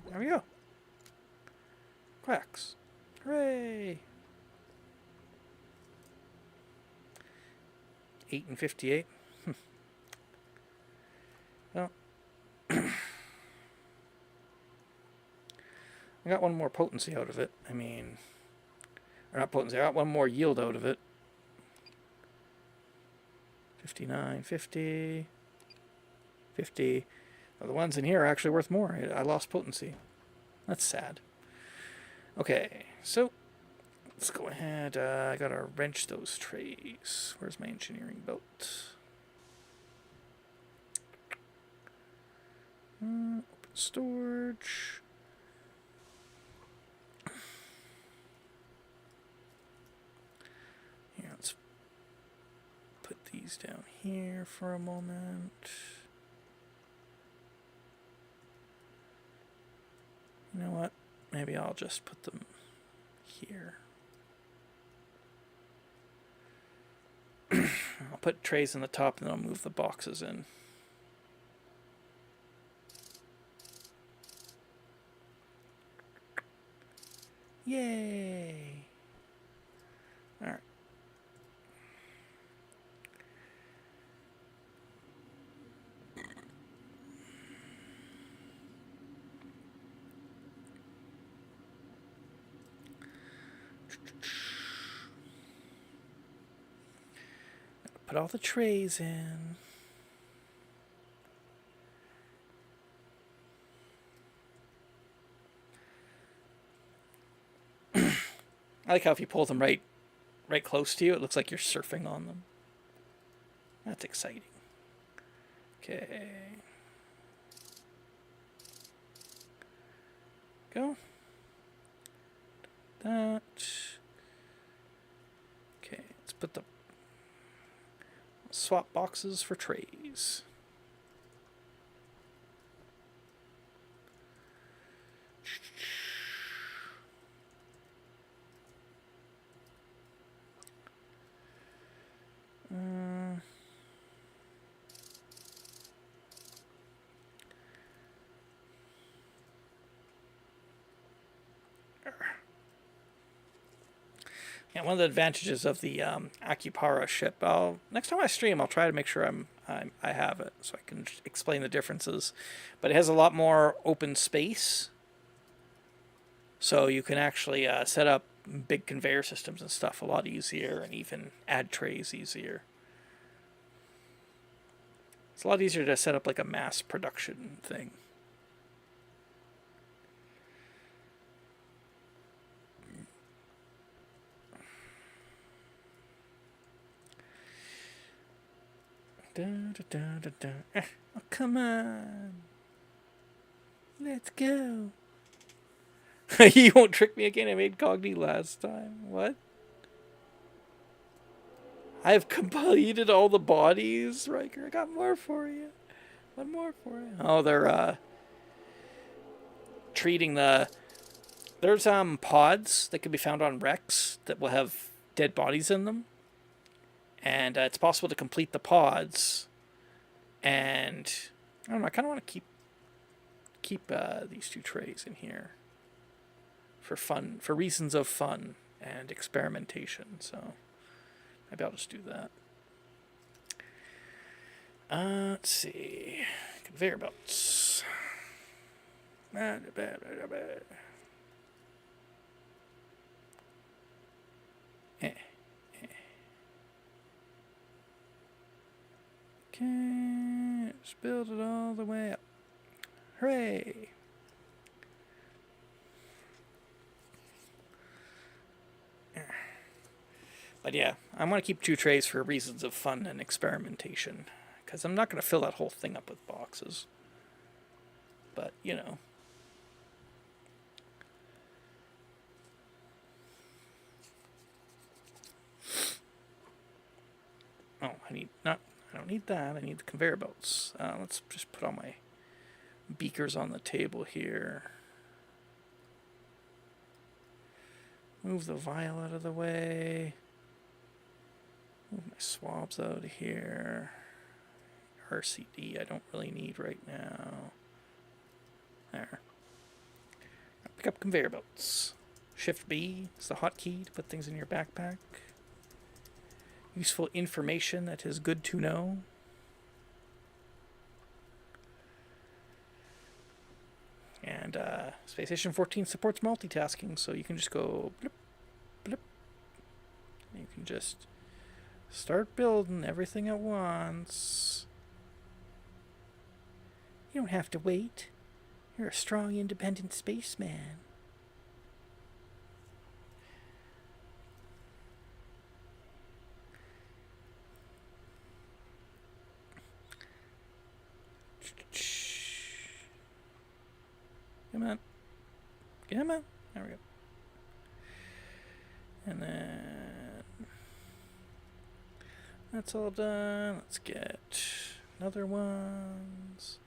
There we go. Cracks. Hooray! 8 and 58. Well, I got one more potency out of it. I mean, or not potency, I got one more yield out of it. 59, 50, 50. Well, the ones in here are actually worth more. I lost potency. That's sad. Okay, so let's go ahead. I gotta wrench those trays. Where's my engineering belt? Open storage. Yeah, let's put these down here for a moment. You know what? Maybe I'll just put them here. I'll put trays in the top and then I'll move the boxes in. Yay! Alright. Put all the trays in. I like how if you pull them right close to you, it looks like you're surfing on them. That's exciting. Okay. Go. That. Okay, let's put the swap boxes for trays. And one of the advantages of the Akupara ship, next time I stream, I'll try to make sure I have it so I can explain the differences. But it has a lot more open space, so you can actually set up big conveyor systems and stuff a lot easier, and even add trays easier. It's a lot easier to set up like a mass production thing. Da, da, da, da, da. Oh, come on. Let's go. You won't trick me again. I made Cogni last time. What? I've completed all the bodies, Riker. I got more for you. One more for you. Oh, they're treating the... There's pods that can be found on wrecks that will have dead bodies in them. And it's possible to complete the pods. And I don't know, I kind of want to keep these 2 trays in here for fun, for reasons of fun and experimentation. So maybe I'll just do that. Let's see, conveyor belts. Okay, just build it all the way up. Hooray! But yeah, I want to keep 2 trays for reasons of fun and experimentation, because I'm not going to fill that whole thing up with boxes. But, you know. Oh, I don't need that. I need the conveyor belts. Let's just put all my beakers on the table here. Move the vial out of the way. Move my swabs out of here. RCD I don't really need right now. There. Pick up conveyor belts. Shift B is the hotkey to put things in your backpack. Useful information that is good to know. And Space Station 14 supports multitasking, so you can just go blip, blip. You can just start building everything at once. You don't have to wait. You're a strong, independent spaceman. Come on. Come on. There we go. And then that's all done. Let's get another ones.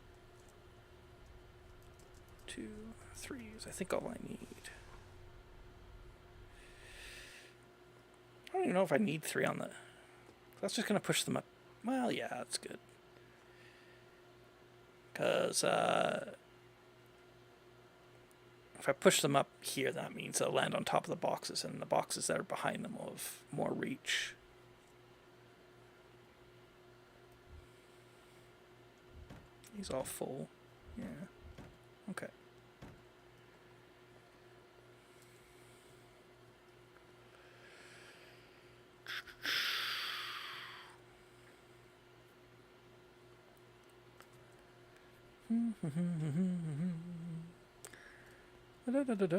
2, 3s. I think all I need. I don't even know if I need 3 on the... That's just going to push them up. Well, yeah, that's good. Because if I push them up here, that means they'll land on top of the boxes, and the boxes that are behind them will have more reach. He's all full. Yeah. Okay. Da da da da.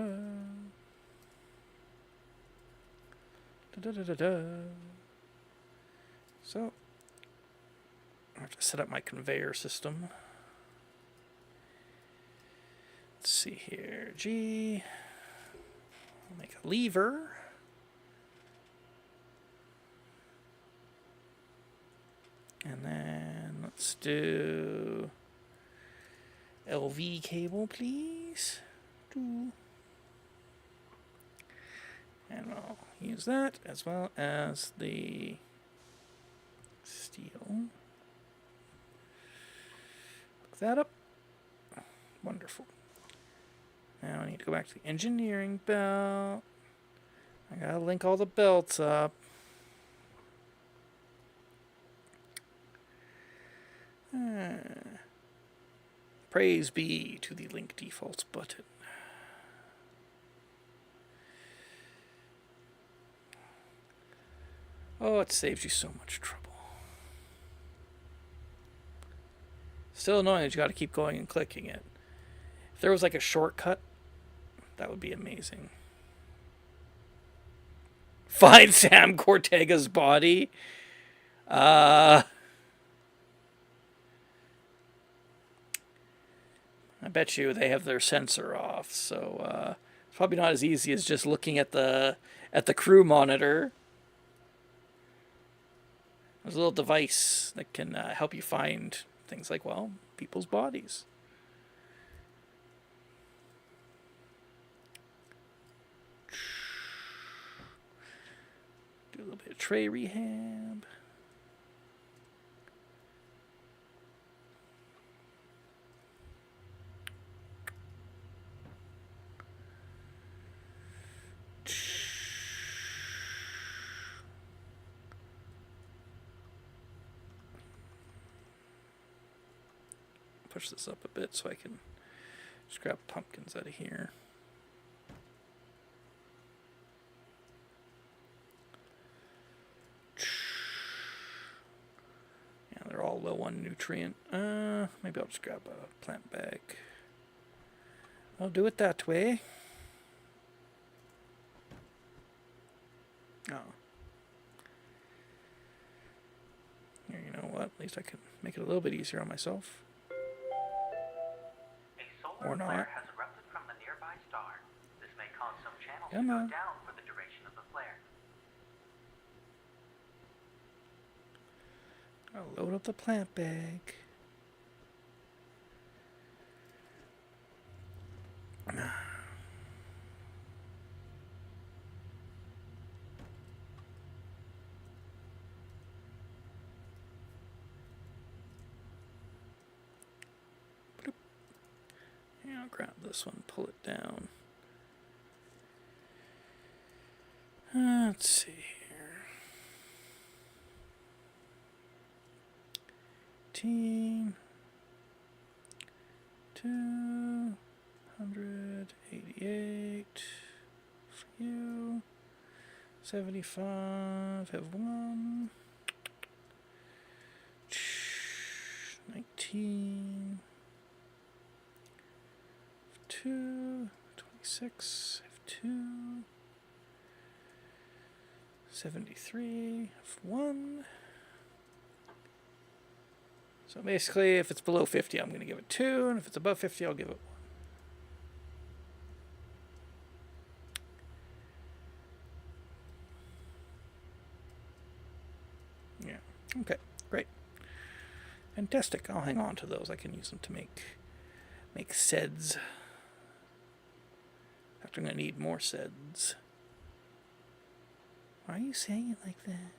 Da da da da. So, I have to set up my conveyor system. Let's see here. G. I'll make a lever. And then let's do LV cable, please. And I'll use that as well as the steel. Hook that up. Wonderful. Now I need to go back to the engineering belt. I gotta link all the belts up. Praise be to the link defaults button. Oh, it saves you so much trouble. Still annoying that you gotta keep going and clicking it. If there was like a shortcut, that would be amazing. Find Sam Cortega's body. I bet you they have their sensor off, so it's probably not as easy as just looking at the crew monitor. There's a little device that can help you find things like, well, people's bodies. Do a little bit of tray rehab. Push this up a bit so I can just grab pumpkins out of here. Yeah, they're all low on nutrient. Maybe I'll just grab a plant bag. I'll do it that way. Oh. Here, you know what? At least I can make it a little bit easier on myself. A solar Or not. flare has erupted from the nearby star. This may cause some channels Come to on. go down for the duration of the flare. I'll load up the plant bag. Yeah, I'll grab this one, pull it down. Let's see here. 18, 288 for you. 75, have one. 19. 2, 26, have 2. 73, have 1. So basically, if it's below 50, I'm going to give it 2, and if it's above 50, I'll give it 1. Yeah. Okay. Great. Fantastic. I'll hang on to those. I can use them to make SEDs. In fact, I'm going to need more SEDs. Why are you saying it like that?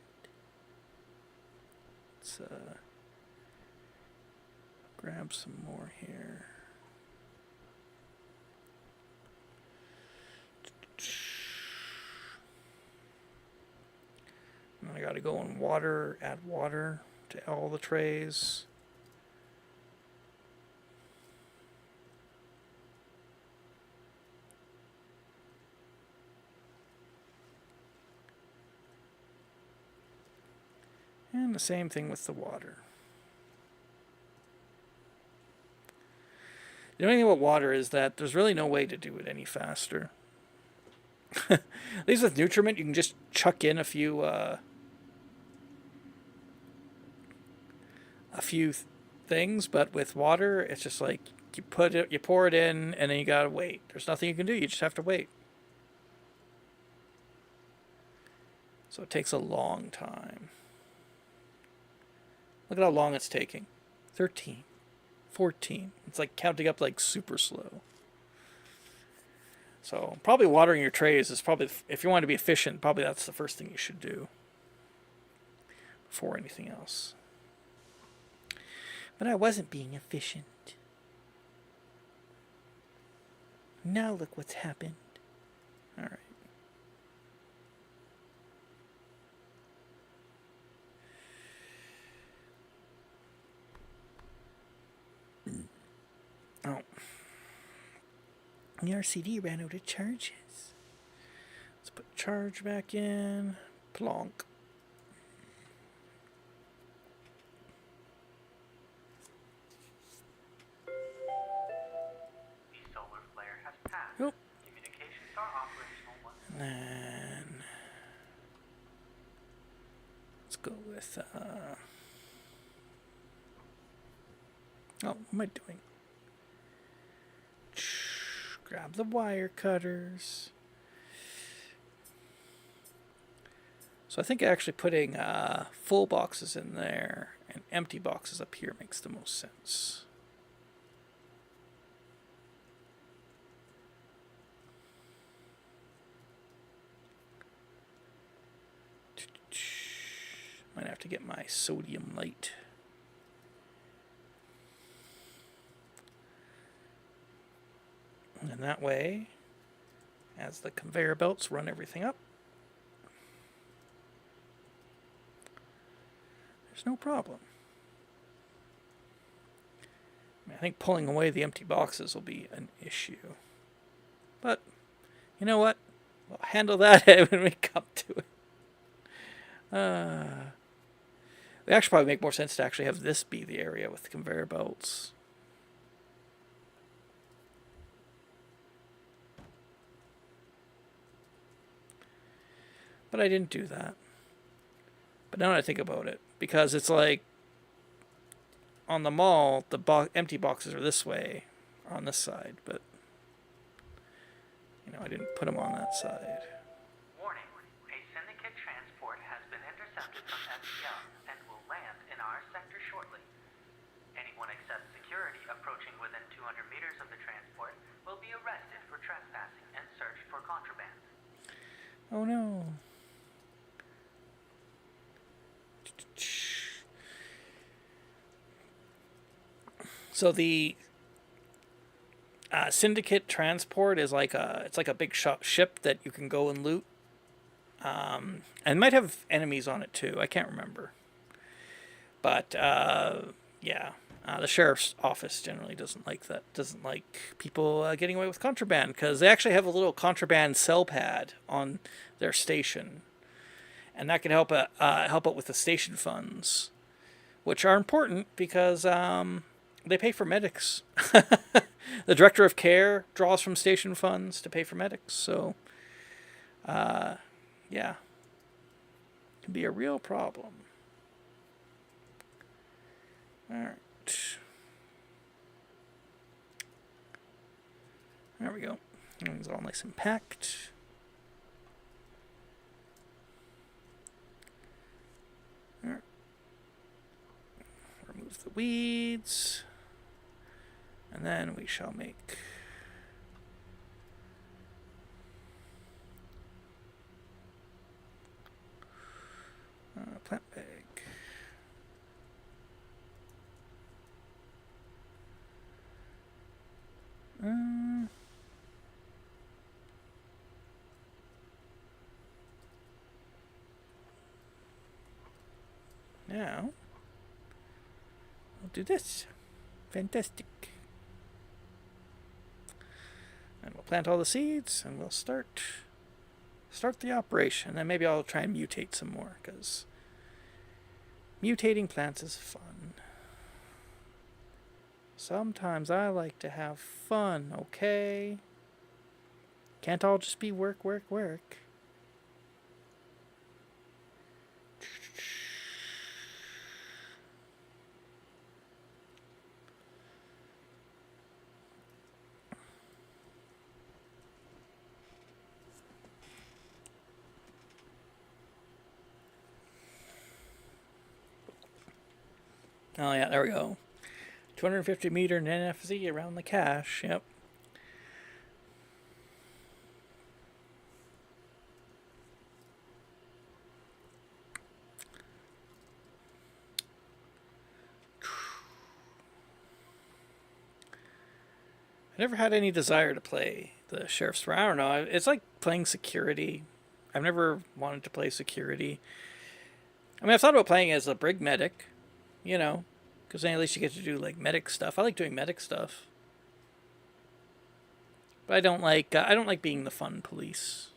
Let's grab some more here. And I got to go in water, add water to all the trays. And the same thing with the water. The only thing about water is that there's really no way to do it any faster. At least with nutriment, you can just chuck in a few things, but with water, it's just like you pour it in, and then you gotta wait. There's nothing you can do. You just have to wait. So it takes a long time. Look at how long it's taking. 13, 14. It's like counting up like super slow. So probably watering your trays is probably, if you want to be efficient, probably that's the first thing you should do before anything else. But I wasn't being efficient. Now look what's happened. All right. Oh. The RCD ran out of charges. Let's put charge back in. Plonk. The solar flare has passed. Oh. Communications are operational once And then let's go with oh, what am I doing? Grab the wire cutters. So I think actually putting full boxes in there and empty boxes up here makes the most sense. Might have to get my sodium light. And that way, as the conveyor belts run everything up, there's no problem. I think pulling away the empty boxes will be an issue. But, you know what? We'll handle that when we come to it. It actually probably make more sense to actually have this be the area with the conveyor belts. But I didn't do that. But now that I think about it, because it's like on the mall, the empty boxes are this way, or on this side, but you know, I didn't put them on that side. Warning, a syndicate transport has been intercepted from FTL and will land in our sector shortly. Anyone except security approaching within 200 meters of the transport will be arrested for trespassing and searched for contraband. Oh no. So the syndicate transport is like it's like a big ship that you can go and loot, and might have enemies on it too. I can't remember, but yeah, the sheriff's office generally doesn't like that. Doesn't like people getting away with contraband because they actually have a little contraband cell pad on their station, and that can help out with the station funds, which are important because they pay for medics. The director of care draws from station funds to pay for medics. So, yeah, it can be a real problem. All right. There we go. Everything's all nice and packed. All right. Remove the weeds. And then we shall make a plant bag. Now, I'll do this. Fantastic. And we'll plant all the seeds, and we'll start the operation. And maybe I'll try and mutate some more, because mutating plants is fun. Sometimes I like to have fun, okay? Can't all just be work, work, work. Oh yeah, there we go. 250 meter NFZ around the cache, yep. I never had any desire to play the Sheriff's Run. I don't know, it's like playing security. I've never wanted to play security. I mean, I've thought about playing as a brig medic, you know, because then at least you get to do like medic stuff. I like doing medic stuff. But I don't like being the fun police.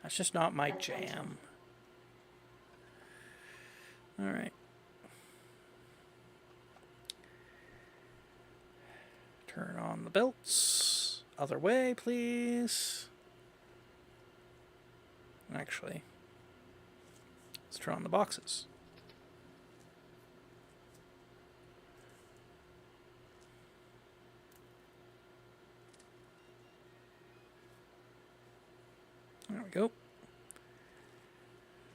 That's just not my Attention. jam. All right. Turn on the belts. Other way, please. Actually, let's turn on the boxes. There we go.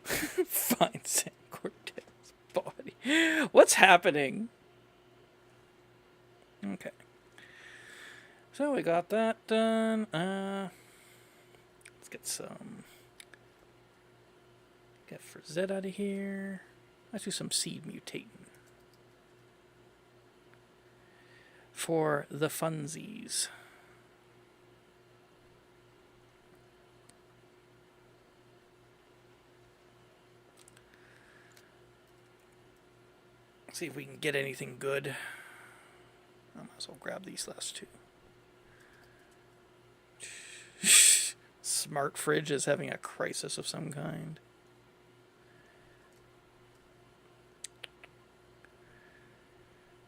Find Sam Cortez's body. What's happening? Okay. So we got that done. Let's get some. Get for Z out of here. Let's do some seed mutating. For the funsies. See if we can get anything good. I might as well grab these last two. Smart fridge is having a crisis of some kind.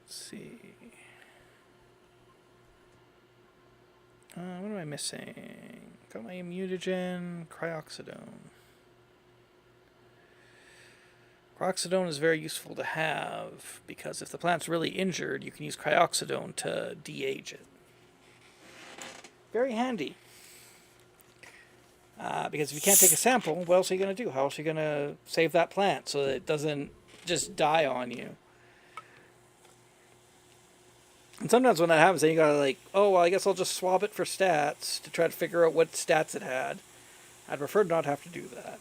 Let's see. What am I missing? Got my mutagen, cryoxidone. Cryoxidone is very useful to have because if the plant's really injured, you can use cryoxidone to de-age it. Very handy. Because if you can't take a sample, what else are you going to do? How else are you going to save that plant so that it doesn't just die on you? And sometimes when that happens, then you gotta like, oh, well, I guess I'll just swab it for stats to try to figure out what stats it had. I'd prefer not have to do that.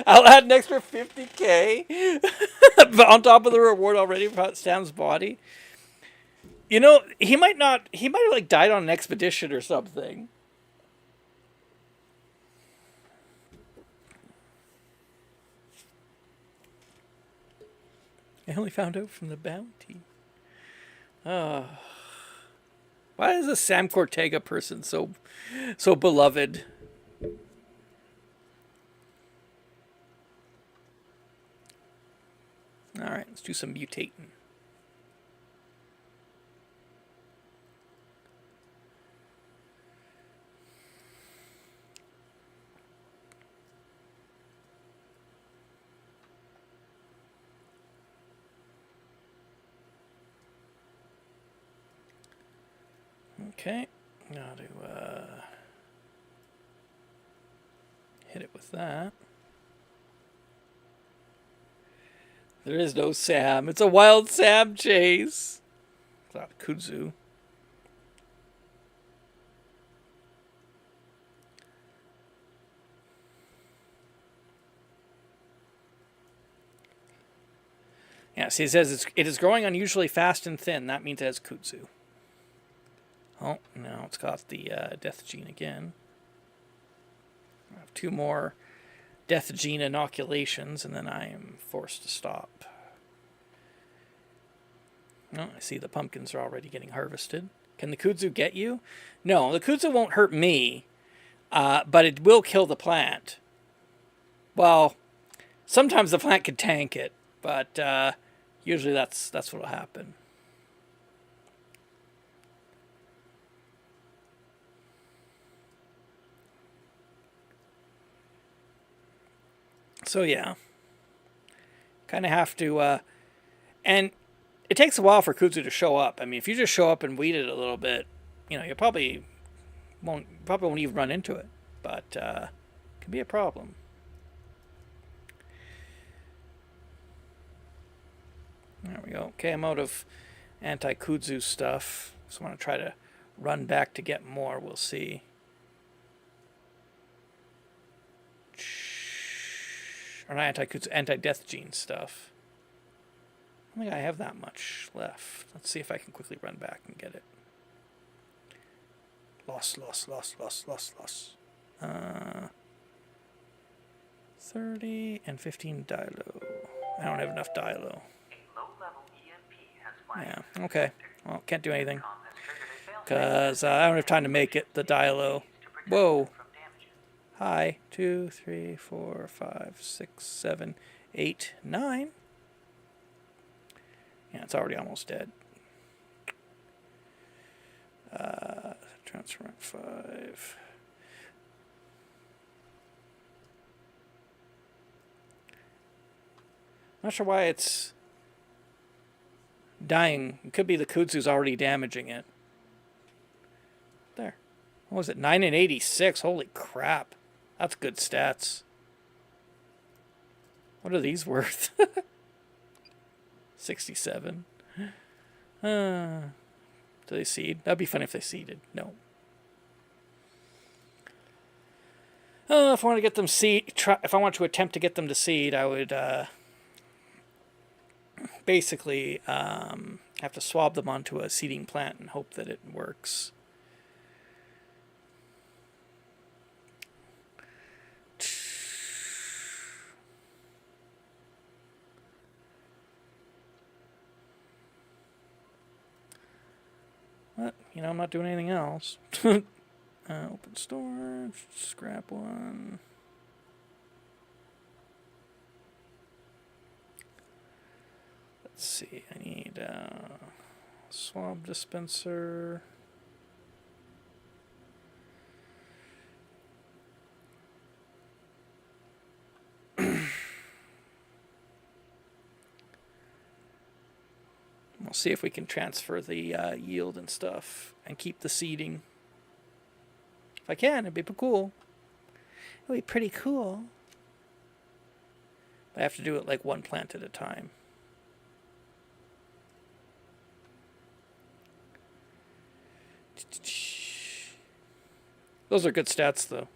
I'll add an extra 50k on top of the reward already for Sam's body. You know, he might have like died on an expedition or something. I only found out from the bounty. Why is this Sam Cortega person so beloved? All right, let's do some mutating. Okay, now to hit it with that. There is no Sam. It's a wild Sam chase. It's not kudzu. Yeah, see, it says it is growing unusually fast and thin. That means it has kudzu. Oh, now it's got the death gene again. I have 2 more death gene inoculations, and then I am forced to stop. Oh, I see the pumpkins are already getting harvested. Can the kudzu get you? No, the kudzu won't hurt me, but it will kill the plant. Well, sometimes the plant could tank it, but usually that's what will happen. So yeah, kind of have to, and it takes a while for kudzu to show up. I mean, if you just show up and weed it a little bit, you know, you probably won't even run into it, but it can be a problem. There we go. Okay, I'm out of anti-kudzu stuff, so I'm going to try to run back to get more. We'll see. Or not anti-kudzu, anti-death gene stuff. I don't think I have that much left. Let's see if I can quickly run back and get it. Loss. 30 and 15 Dilo. I don't have enough dye, though. A low-level EMP has flagged. Yeah, okay. Well, can't do anything. Com has triggered a failsafe Because I don't have time to make it, the dilo. to protect Whoa. from damages. Hi. 2, 3, 4, 5, 6, 7, 8, 9. Yeah, it's already almost dead. Transfer at 5. Not sure why it's dying. It could be the kudzu's already damaging it. There. What was it? 9 and 86. Holy crap. That's good stats. What are these worth? 67. Do they seed? That'd be fun if they seeded. No. If I want to get them if I want to attempt to get them to seed, I would basically have to swab them onto a seeding plant and hope that it works. But, I'm not doing anything else. Open storage, scrap one. Let's see, I need a swab dispenser. We'll see if we can transfer the yield and stuff and keep the seeding. If I can, it'd be cool. It'd be pretty cool. But I have to do it like one plant at a time. Those are good stats, though.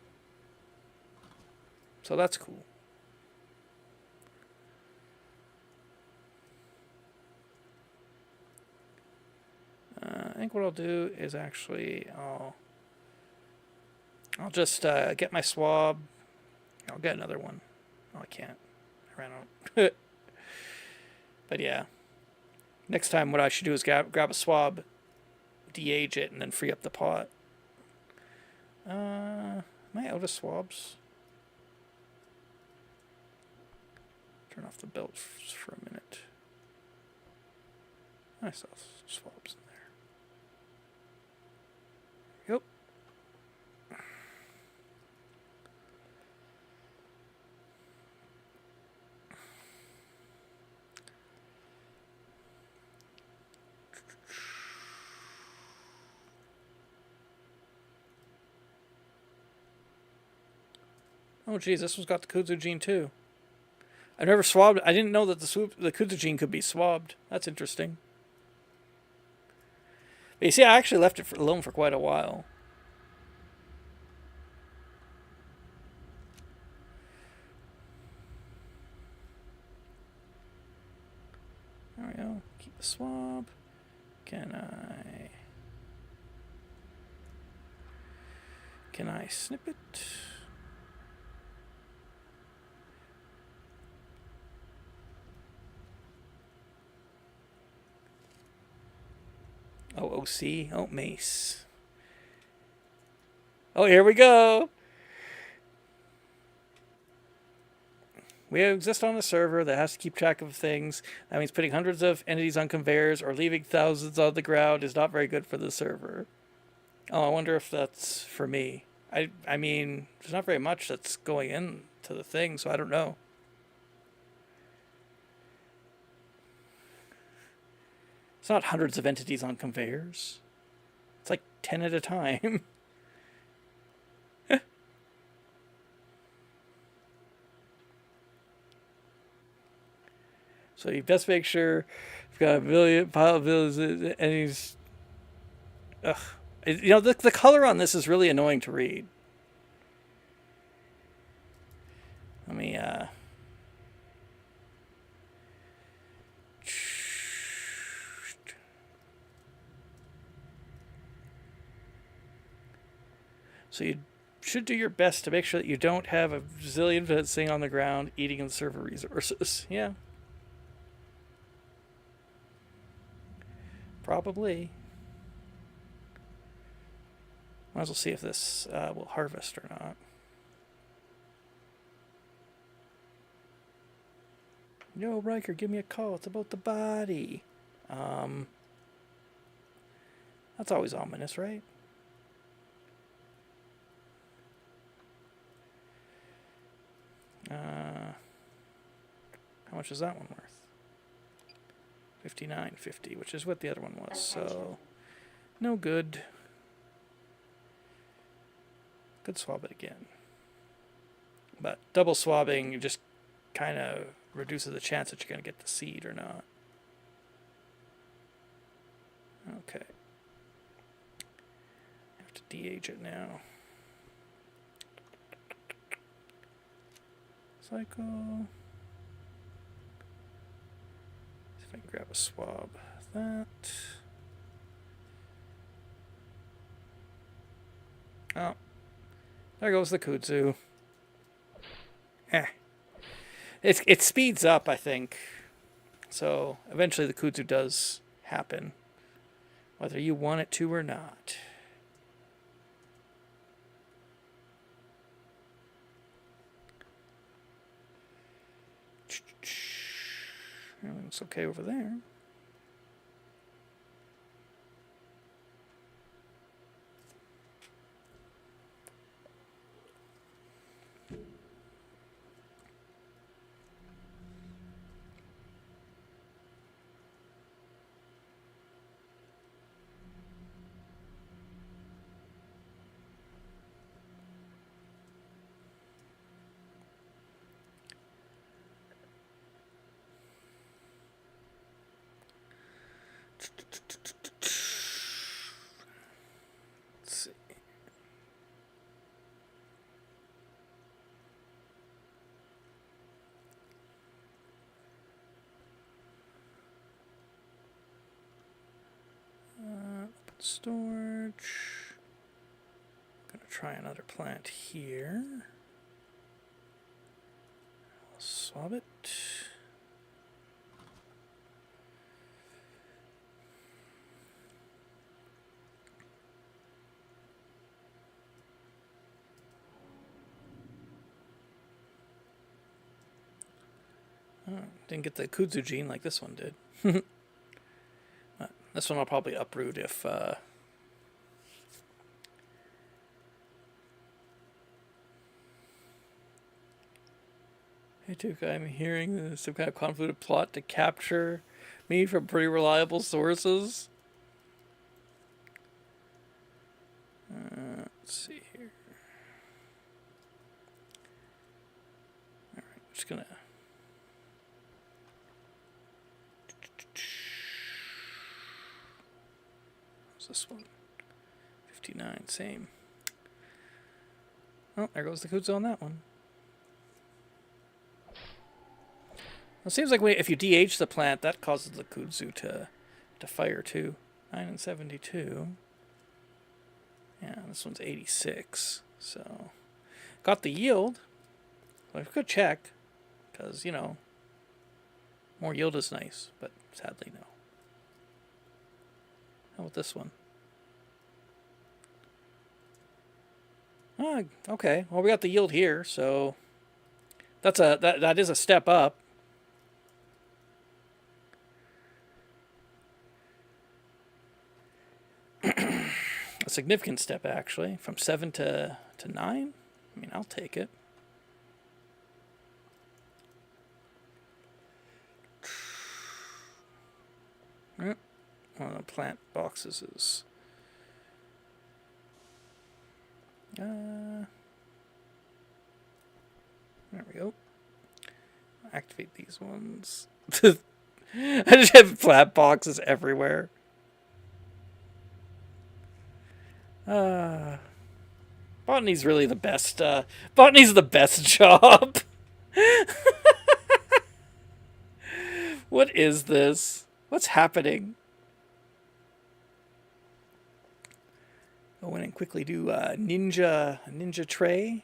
So that's cool. I think what I'll do is actually I'll just get my swab. I'll get another one. Oh, I can't. I ran out. But yeah. Next time what I should do is grab a swab, de-age it, and then free up the pot. Am I out of swabs? Turn off the belt for a minute. I saw swabs in there. Yep. Oh geez, this one's got the kudzu gene too. I've never swabbed. I didn't know that the kudzu gene could be swabbed. That's interesting. But you see, I actually left it alone for quite a while. There we go. Keep the swab. Can I snip it? Oh, OC. Oh, mace. Oh, here we go. We exist on a server that has to keep track of things. That means putting hundreds of entities on conveyors or leaving thousands on the ground is not very good for the server. Oh, I wonder if that's for me. I mean, there's not very much that's going into the thing, so I don't know. It's not hundreds of entities on conveyors. It's like 10 at a time. So you best make sure you've got a pile of bills, and he's... Ugh. The color on this is really annoying to read. Let me, So you should do your best to make sure that you don't have a zillion fencing on the ground eating the server resources. Yeah. Probably. Might as well see if this will harvest or not. Yo, Riker, give me a call. It's about the body. That's always ominous, right? How much is that one worth? 59.50, which is what the other one was. So, no good. Could swab it again. But double swabbing just kind of reduces the chance that you're going to get the seed or not. Okay. I have to de-age it now. Cycle. See if I can grab a swab. That. Oh. There goes the kudzu. It speeds up, I think. So eventually the kudzu does happen, whether you want it to or not. Everything's okay over there. Let's see. Open storage. Gonna try another plant here. I'll swab it. Oh, didn't get the kudzu gene like this one did. This one I'll probably uproot if Hey Tuka, I'm hearing some kind of convoluted plot to capture me from pretty reliable sources. Let's see here. Alright, I'm just gonna this one? 59, same. Oh, there goes the kudzu on that one. It seems like if you DH the plant, that causes the kudzu to fire too. 9 and 72. Yeah, this one's 86. So, got the yield. Well, we could check, because, you know, more yield is nice, but sadly no. How about this one? Oh, okay. Well, we got the yield here, so that is a step up. A significant step, actually, from 7 to 9. I mean, I'll take it. One of the plant boxes is there we go. Activate these ones. I just have plant boxes everywhere. Botany's really the best. Botany's the best job. What is this? What's happening? Go in and quickly do ninja tray.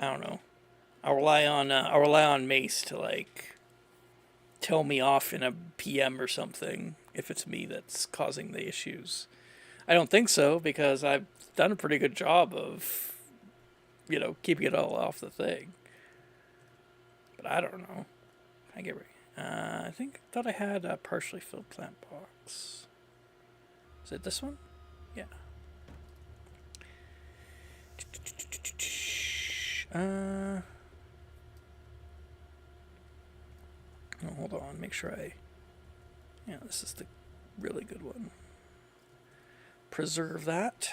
I don't know. I'll rely on Mace to like tell me off in a PM or something if it's me that's causing the issues. I don't think so because I've done a pretty good job of, keeping it all off the thing. But I don't know. I get I thought I had a partially filled plant box. Is it this one? Yeah. Oh, hold on. Make sure Yeah, this is the really good one. Preserve that.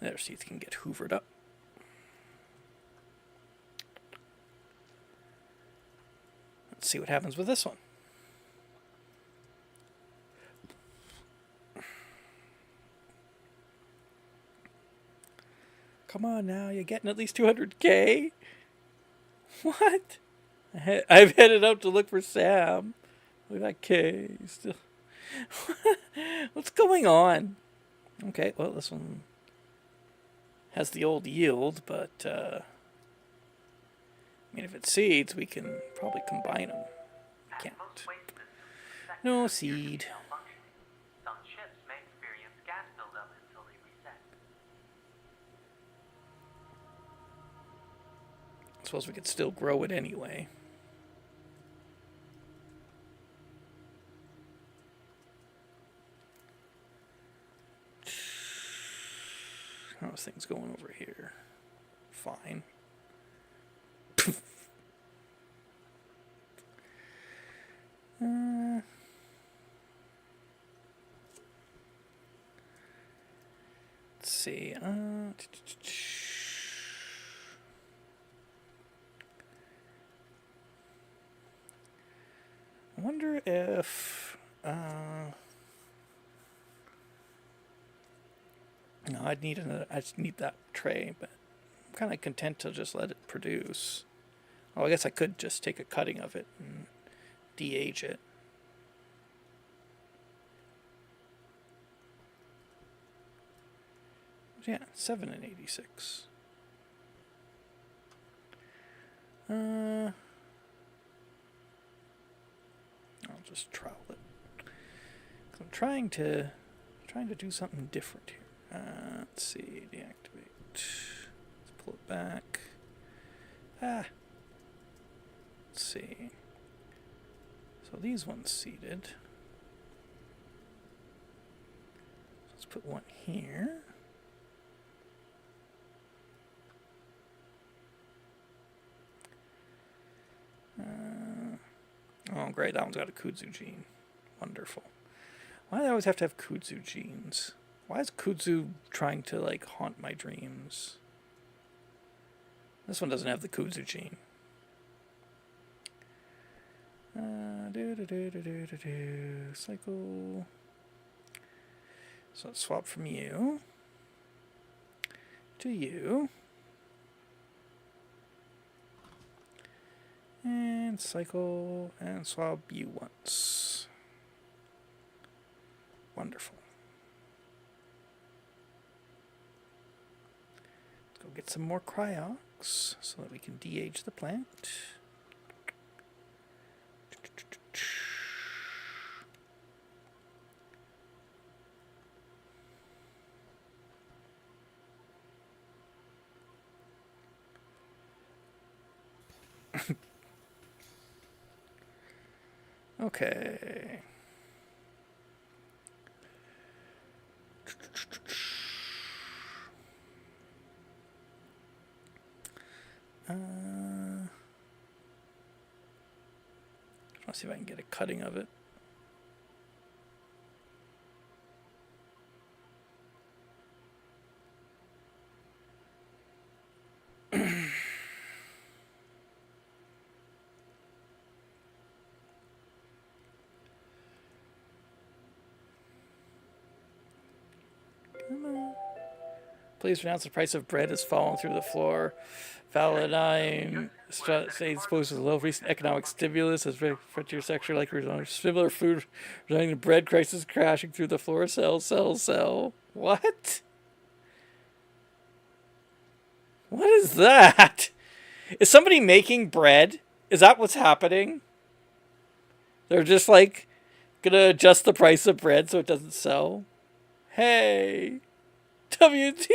There, seeds can get hoovered up. Let's see what happens with this one. Come on now, you're getting at least 200k? What? I've headed out to look for Sam. Look at that K. Still. What's going on? Okay, well, this one has the old yield, but, if it seeds, we can probably combine them. We can't. No seed. Some ships may experience gas buildup until they reset. I suppose we could still grow it anyway. How's things going over here? Fine. Let's see. I wonder if no, I'd need another. I just need that tray, but I'm kind of content to just let it produce. Oh, I guess I could just take a cutting of it and de-age it. Yeah, 7 and 86. I'll just trowel it. 'Cause I'm trying to do something different here. Let's see, deactivate. Let's pull it back. Let's see. So these ones seeded. Let's put one here. Oh, great, that one's got a kudzu gene. Wonderful. Why do I always have to have kudzu genes? Why is kudzu trying to, like, haunt my dreams? This one doesn't have the kudzu gene. Cycle. So let's swap from you to you. And cycle and swap you once. Wonderful. Let's go get some more cryox so that we can de-age the plant. Okay. I'll see if I can get a cutting of it. Please announce the price of bread has fallen through the floor. Validine states exposed to the low recent economic stimulus as frontier sector like similar food resulting in bread crisis crashing through the floor. Sell. What? What is that? Is somebody making bread? Is that what's happening? They're just like gonna adjust the price of bread so it doesn't sell? Hey. WTF?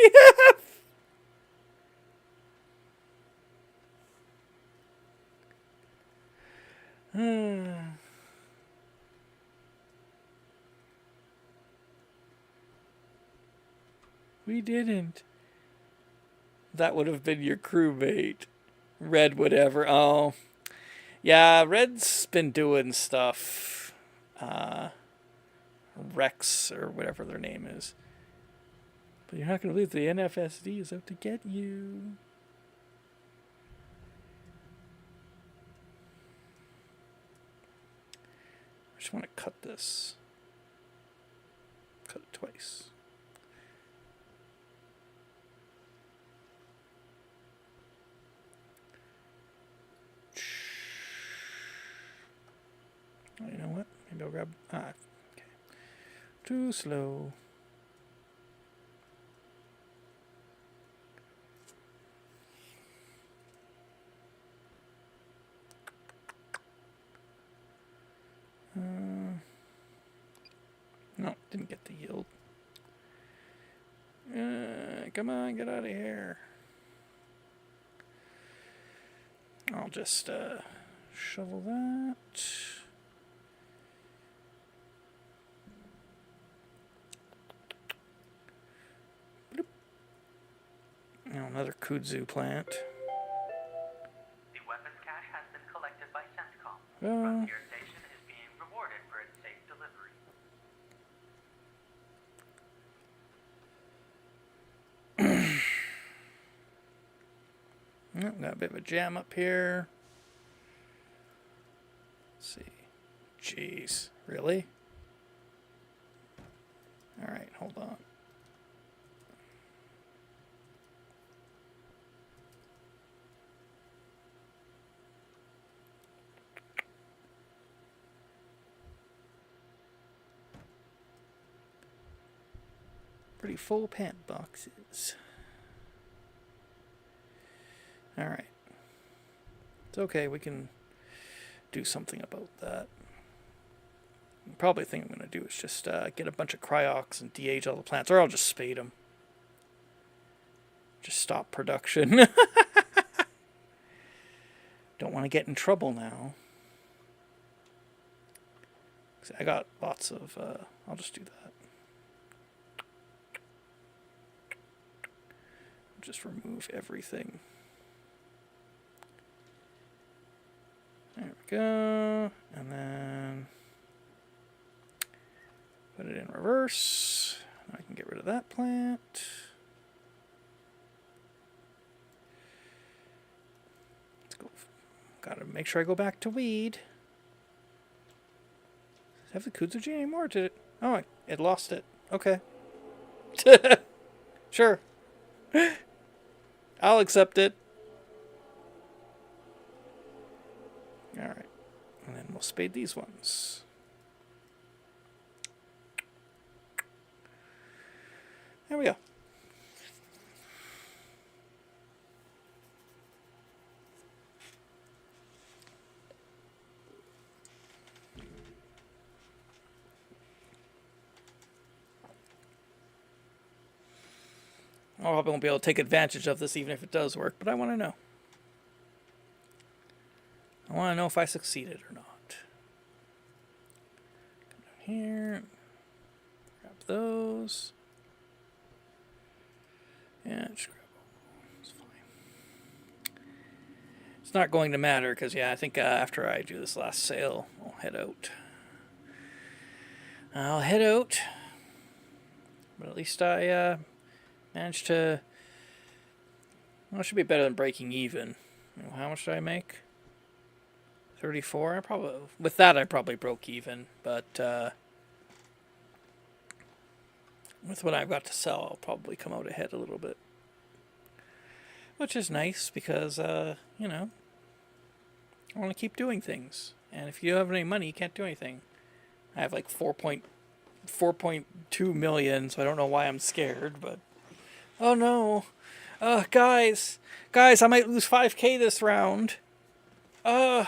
We didn't. That would have been your crewmate. Red, whatever. Oh. Yeah, Red's been doing stuff. Rex, or whatever their name is. But you're not going to believe the NFSD is out to get you. I just want to cut this. Cut it twice. Oh, you know what? Maybe I'll grab... okay. Too slow. No, didn't get the yield. Come on, get out of here. I'll just shovel that. Bloop. Now another kudzu plant. The weapons cache has been collected by CENTCOM. Oh. Frontier Station is being rewarded for its safe delivery. Oh, got a bit of a jam up here. Let's see. Jeez, really? All right, hold on. Pretty full pant boxes. All right. It's okay. We can do something about that. Probably the thing I'm going to do is just get a bunch of cryox and de-age all the plants, or I'll just spade them. Just stop production. Don't want to get in trouble now. I got lots of... I'll just do that. Just remove everything. There we go. And then put it in reverse. I can get rid of that plant. Let's go. Gotta make sure I go back to weed. Does it have the kudzu gene anymore? Did it? Oh, it lost it. Okay. Sure. I'll accept it. Alright. And then we'll spade these ones. There we go. I probably won't be able to take advantage of this even if it does work, but I want to know. I want to know if I succeeded or not. Come down here. Grab those. Yeah, just grab them. It's fine. It's not going to matter because, yeah, I think after I do this last sale, I'll head out. But at least I managed to... Well, it should be better than breaking even. How much did I make? 34. I probably, with that I probably broke even, but with what I've got to sell, I'll probably come out ahead a little bit, which is nice because you know, I want to keep doing things, and if you don't have any money, you can't do anything. I have like 4.2 million, so I don't know why I'm scared, but oh no, Guys, guys, I might lose 5K this round. You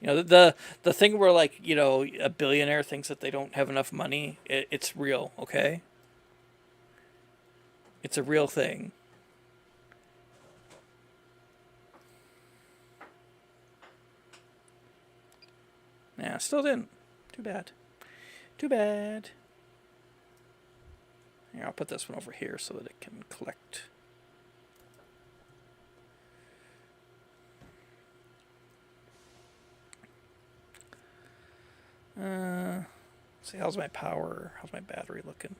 know, the thing where, like, you know, a billionaire thinks that they don't have enough money, it's real, okay? It's a real thing. Yeah, still didn't. Too bad. Too bad. Here, I'll put this one over here so that it can collect. See, how's my power? How's my battery looking?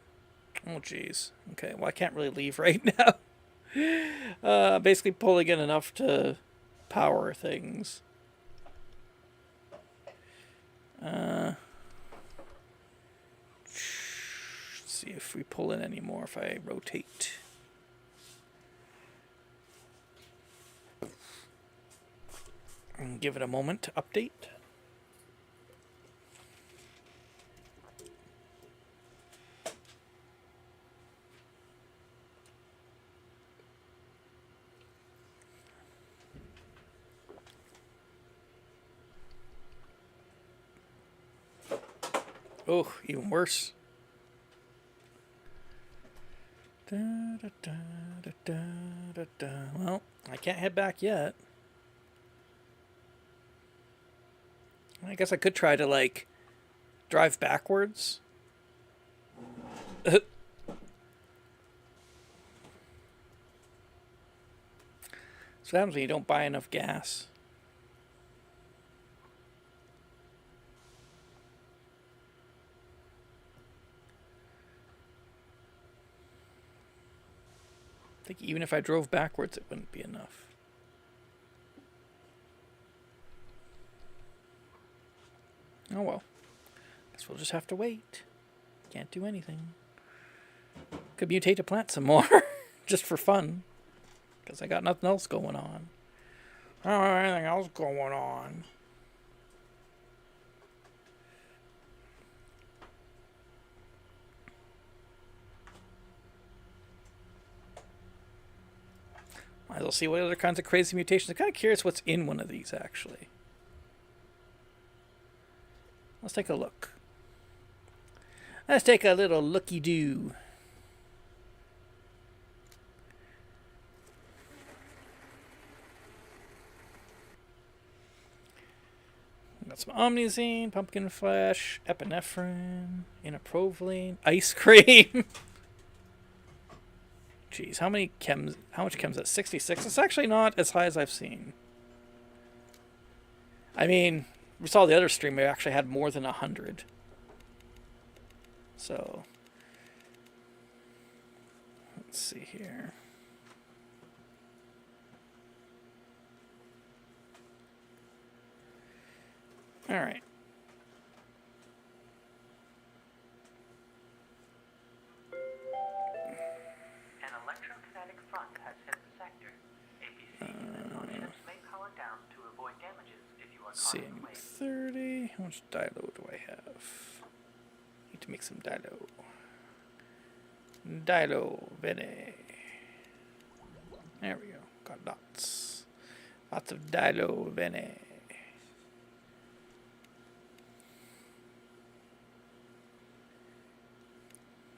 Oh, geez. Okay, well, I can't really leave right now. Basically pulling in enough to power things. Let's see if we pull in any more if I rotate. And give it a moment to update. Oh, even worse. Da, da, da, da, da, da, da. Well, I can't head back yet. I guess I could try to, like, drive backwards. So what happens when you don't buy enough gas? I think even if I drove backwards, it wouldn't be enough. Oh well. Guess we'll just have to wait. Can't do anything. Could mutate a plant some more. Just for fun. Because I got nothing else going on. I don't have anything else going on. Might as well see what other kinds of crazy mutations. I'm kind of curious what's in one of these, actually. Let's take a look. Let's take a little looky-doo. Got some omnizine, pumpkin flesh, epinephrine, inaprovaline, ice cream. Jeez, how much chems at 66? It's actually not as high as I've seen. I mean, we saw the other stream, we actually had more than 100. So, let's see here. All right. An electrokinetic front has hit the sector. APCs and ships may power down to avoid damages if you are Let's see, caught in the wave. 30. How much dilo do I have? Need to make some dilo. Dilo, bene. There we go. Got lots. Lots of dilo, bene.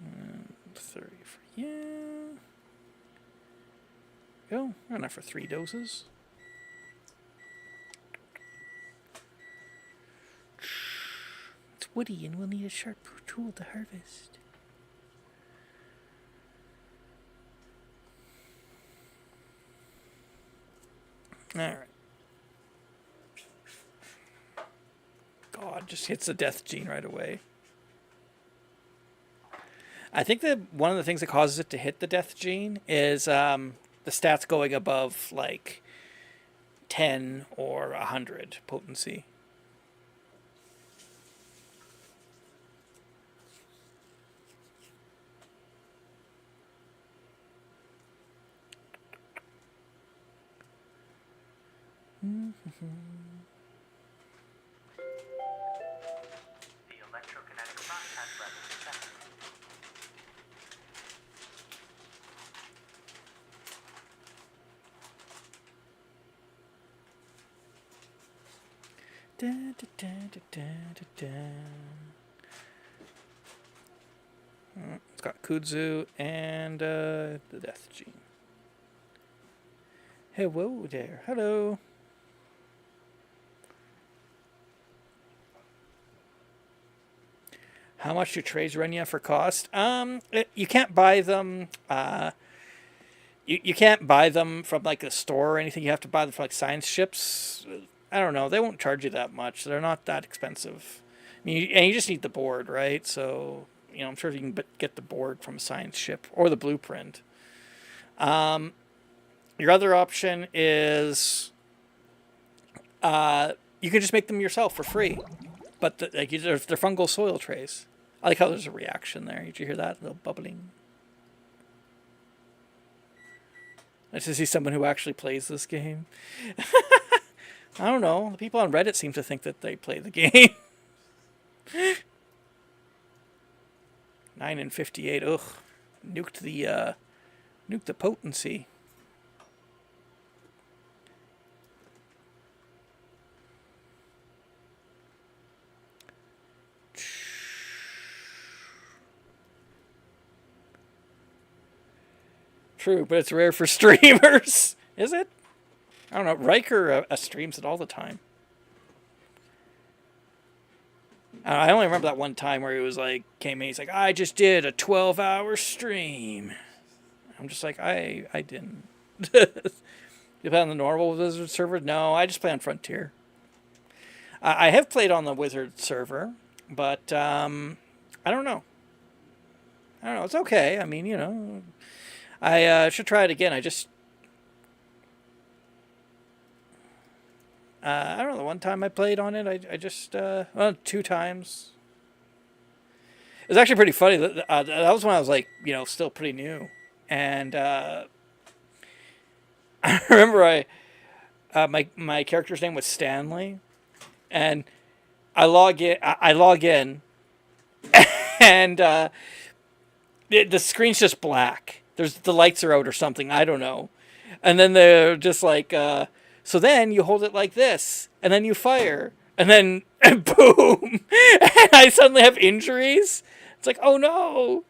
And 30 for you. Go. Enough for 3 doses. It's woody and we'll need a sharp tool to harvest. Alright. God, just hits the death gene right away. I think that one of the things that causes it to hit the death gene is the stats going above, like, 10 or 100 potency. The electrokinetic front has left the sector. It's got Kudzu and the Death Gene. Hello there. Hello. How much do trays run you for cost? You can't buy them. You can't buy them from like a store or anything. You have to buy them from like science ships. I don't know. They won't charge you that much. They're not that expensive. I mean, and you just need the board, right? So I'm sure you can get the board from a science ship or the blueprint. Your other option is you can just make them yourself for free, but they're fungal soil trays. I like how there's a reaction there. Did you hear that? A little bubbling. Nice to see someone who actually plays this game. I don't know. The people on Reddit seem to think that they play the game. 9 and 58. Ugh. Nuked the potency. True, but it's rare for streamers. Is it? I don't know. Riker streams it all the time. I only remember that one time where he was like, came in, he's like, I just did a 12-hour stream. I'm just like, I didn't. You play on the normal Wizard server? No, I just play on Frontier. I have played on the Wizard server, but I don't know. It's okay. I mean, I should try it again. I don't know. The one time I played on it, I just 2 times. It was actually pretty funny. That was when I was like, still pretty new, and I remember my character's name was Stanley, and I log in, and the screen's just black. The lights are out or something. I don't know. And then they're just like, so then you hold it like this, and then you fire, and then boom, and I suddenly have injuries. It's like, oh no,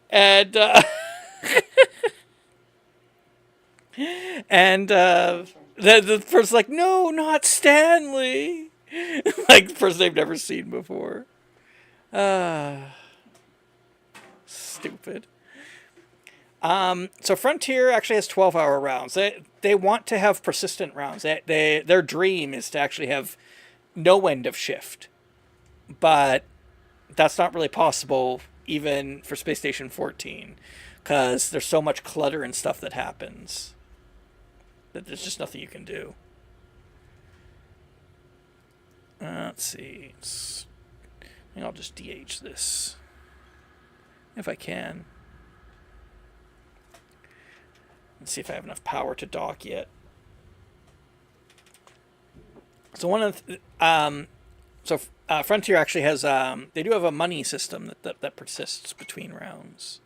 and and the person's like, no, not Stanley, like the person they've never seen before. Stupid. So Frontier actually has 12-hour rounds. They want to have persistent rounds. Their dream is to actually have no end of shift, but that's not really possible even for Space Station 14, because there's so much clutter and stuff that happens that there's just nothing you can do. Let's see. I think I'll just DH this if I can. Let's see if I have enough power to dock yet. So Frontier actually has they do have a money system that persists between rounds.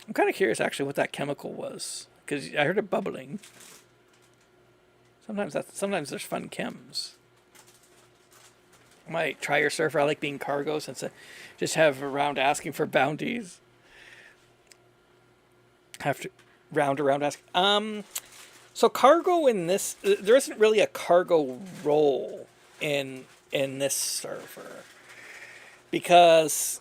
I'm kind of curious actually what that chemical was, because I heard it bubbling. Sometimes there's fun chems. I might try your surfer. I like being cargo since I just have a round asking for bounties. Have to round around ask. So cargo in this, there isn't really a cargo role in this server, because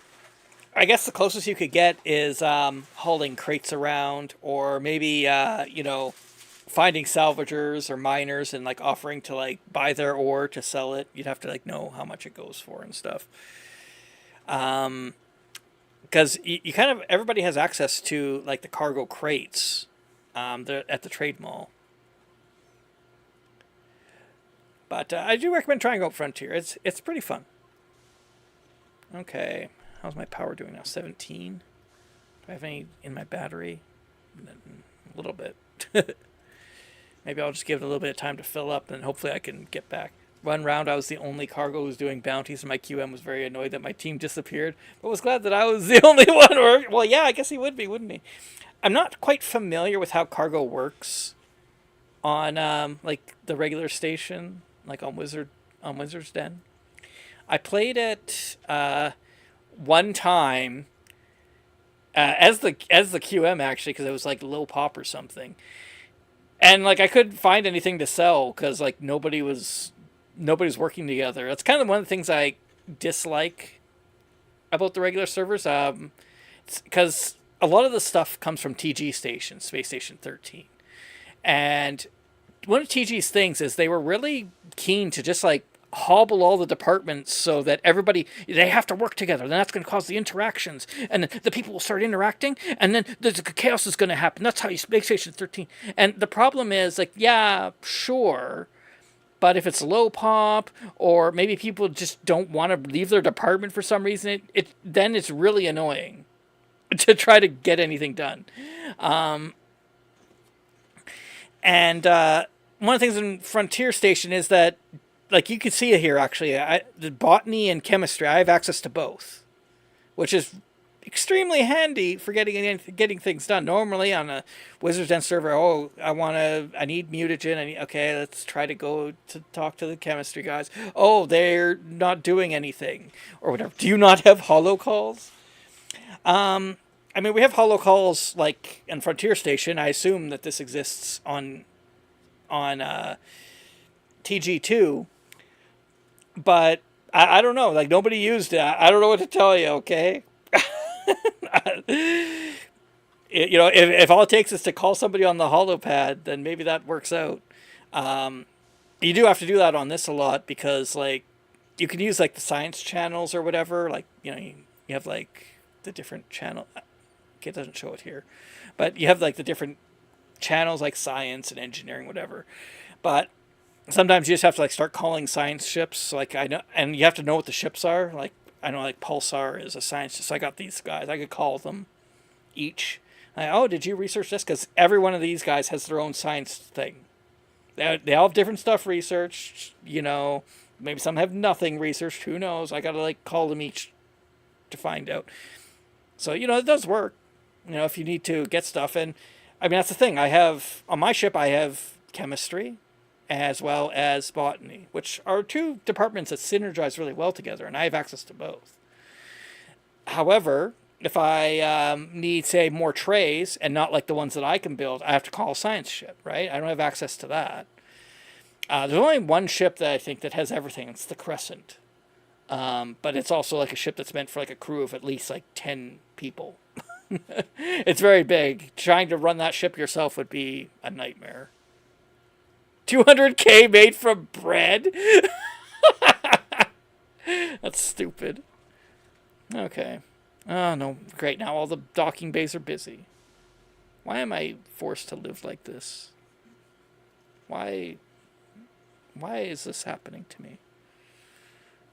I guess the closest you could get is hauling crates around, or maybe finding salvagers or miners and like offering to like buy their ore to sell it. You'd have to like know how much it goes for and stuff. Because you kind of, everybody has access to like the cargo crates at the trade mall. But I do recommend trying out Frontier. It's pretty fun. Okay, how's my power doing now? 17. Do I have any in my battery? A little bit. Maybe I'll just give it a little bit of time to fill up, and hopefully I can get back. One round, I was the only cargo who was doing bounties, and my QM was very annoyed that my team disappeared, but was glad that I was the only one. Well, yeah, I guess he would be, wouldn't he? I'm not quite familiar with how cargo works. on like the regular station, like on Wizard's Den. I played it one time as the QM actually because it was like low pop or something, and like I couldn't find anything to sell because like nobody's working together. That's kind of one of the things I dislike about the regular servers. Because a lot of the stuff comes from TG Station, Space Station 13, and one of TG's things is they were really keen to just like hobble all the departments so that everybody they have to work together. Then that's going to cause the interactions, and then the people will start interacting, and then the chaos is going to happen. That's how you Space Station 13. And the problem is like, yeah, sure. But if it's low pop, or maybe people just don't want to leave their department for some reason, then it's really annoying to try to get anything done. And one of the things in Frontier Station is that, like you can see it here actually, the botany and chemistry, I have access to both, which is extremely handy for getting things done. Normally on a Wizards Den server, I need mutagen. Okay, let's try to go to talk to the chemistry guys. Oh, they're not doing anything or whatever. Do you not have holo calls? I mean, we have holo calls like in Frontier Station. I assume that this exists on TG2, but I don't know. Like nobody used it. I don't know what to tell you. Okay. If all it takes is to call somebody on the holopad, then maybe that works out. You do have to do that on this a lot because like you can use like the science channels or whatever. Like you have like the different channel. It doesn't show it here, but you have like the different channels like science and engineering, whatever. But sometimes you just have to like start calling science ships. Like I know, and you have to know what the ships are. Like I know, like Pulsar is a science ship. So I got these guys. I could call them each. Did you research this? Because every one of these guys has their own science thing. They all have different stuff researched. Maybe some have nothing researched. Who knows? I gotta like call them each to find out. So it does work. If you need to get stuff. And I mean, that's the thing. On my ship, I have chemistry as well as botany, which are two departments that synergize really well together, and I have access to both. However, if I need, say, more trays and not like the ones that I can build, I have to call a science ship, right? I don't have access to that. There's only one ship that I think that has everything. It's the Crescent. But it's also like a ship that's meant for like a crew of at least like 10 people. It's very big. Trying to run that ship yourself would be a nightmare. 200K made from bread? That's stupid. Okay. Oh, no. Great. Now all the docking bays are busy. Why am I forced to live like this? Why is this happening to me?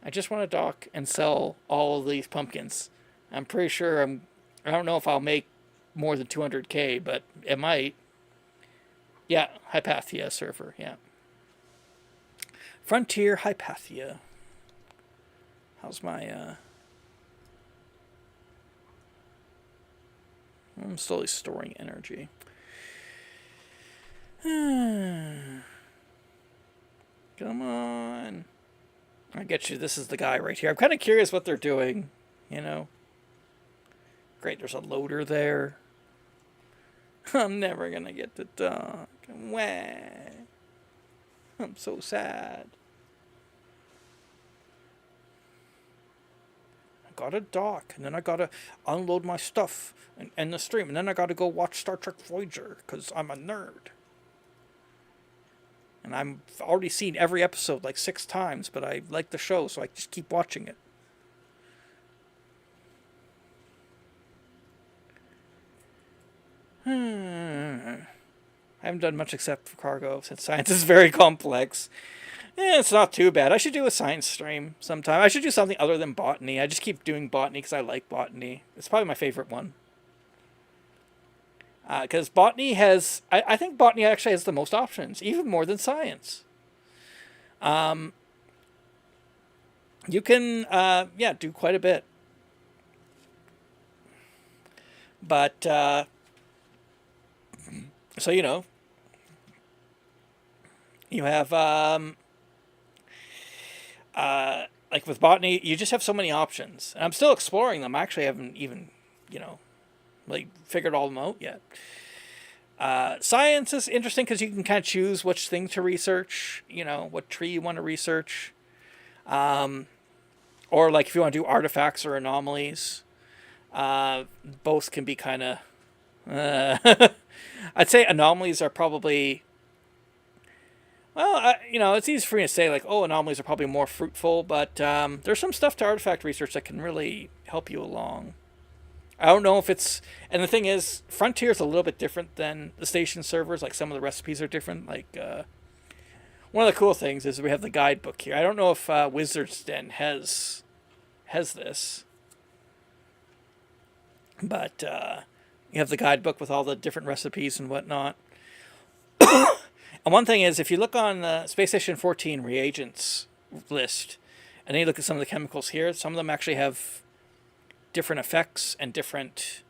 I just want to dock and sell all of these pumpkins. I'm pretty sure I don't know if I'll make more than 200K, but it might. Yeah, Hypatia server, yeah. Frontier Hypatia. How's my, I'm slowly storing energy. Come on. I get you. This is the guy right here. I'm kind of curious what they're doing, Great, there's a loader there. I'm never going to get to dock. Wah. I'm so sad. I gotta dock, and then I gotta unload my stuff and end the stream, and then I gotta go watch Star Trek Voyager, because I'm a nerd. And I've already seen every episode like 6 times, but I like the show, so I just keep watching it. I haven't done much except for cargo, since science is very complex. It's not too bad. I should do a science stream sometime. I should do something other than botany. I just keep doing botany because I like botany. It's probably my favorite one. Because botany has... I think botany actually has the most options, even more than science. You can, do quite a bit. But, so, You have like with botany, you just have so many options. And I'm still exploring them. I actually haven't even, like figured all them out yet. Science is interesting because you can kind of choose which thing to research. What tree you want to research. Or like if you want to do artifacts or anomalies. Both can be kind of. I'd say anomalies are probably. Well, it's easy for me to say like, oh, anomalies are probably more fruitful, but there's some stuff to artifact research that can really help you along. I don't know if it's, and the thing is, Frontier is a little bit different than the station servers. Like some of the recipes are different. Like one of the cool things is we have the guidebook here. I don't know if Wizard's Den has this, but you have the guidebook with all the different recipes and whatnot. And one thing is, if you look on the Space Station 14 reagents list, and then you look at some of the chemicals here, some of them actually have different effects and different,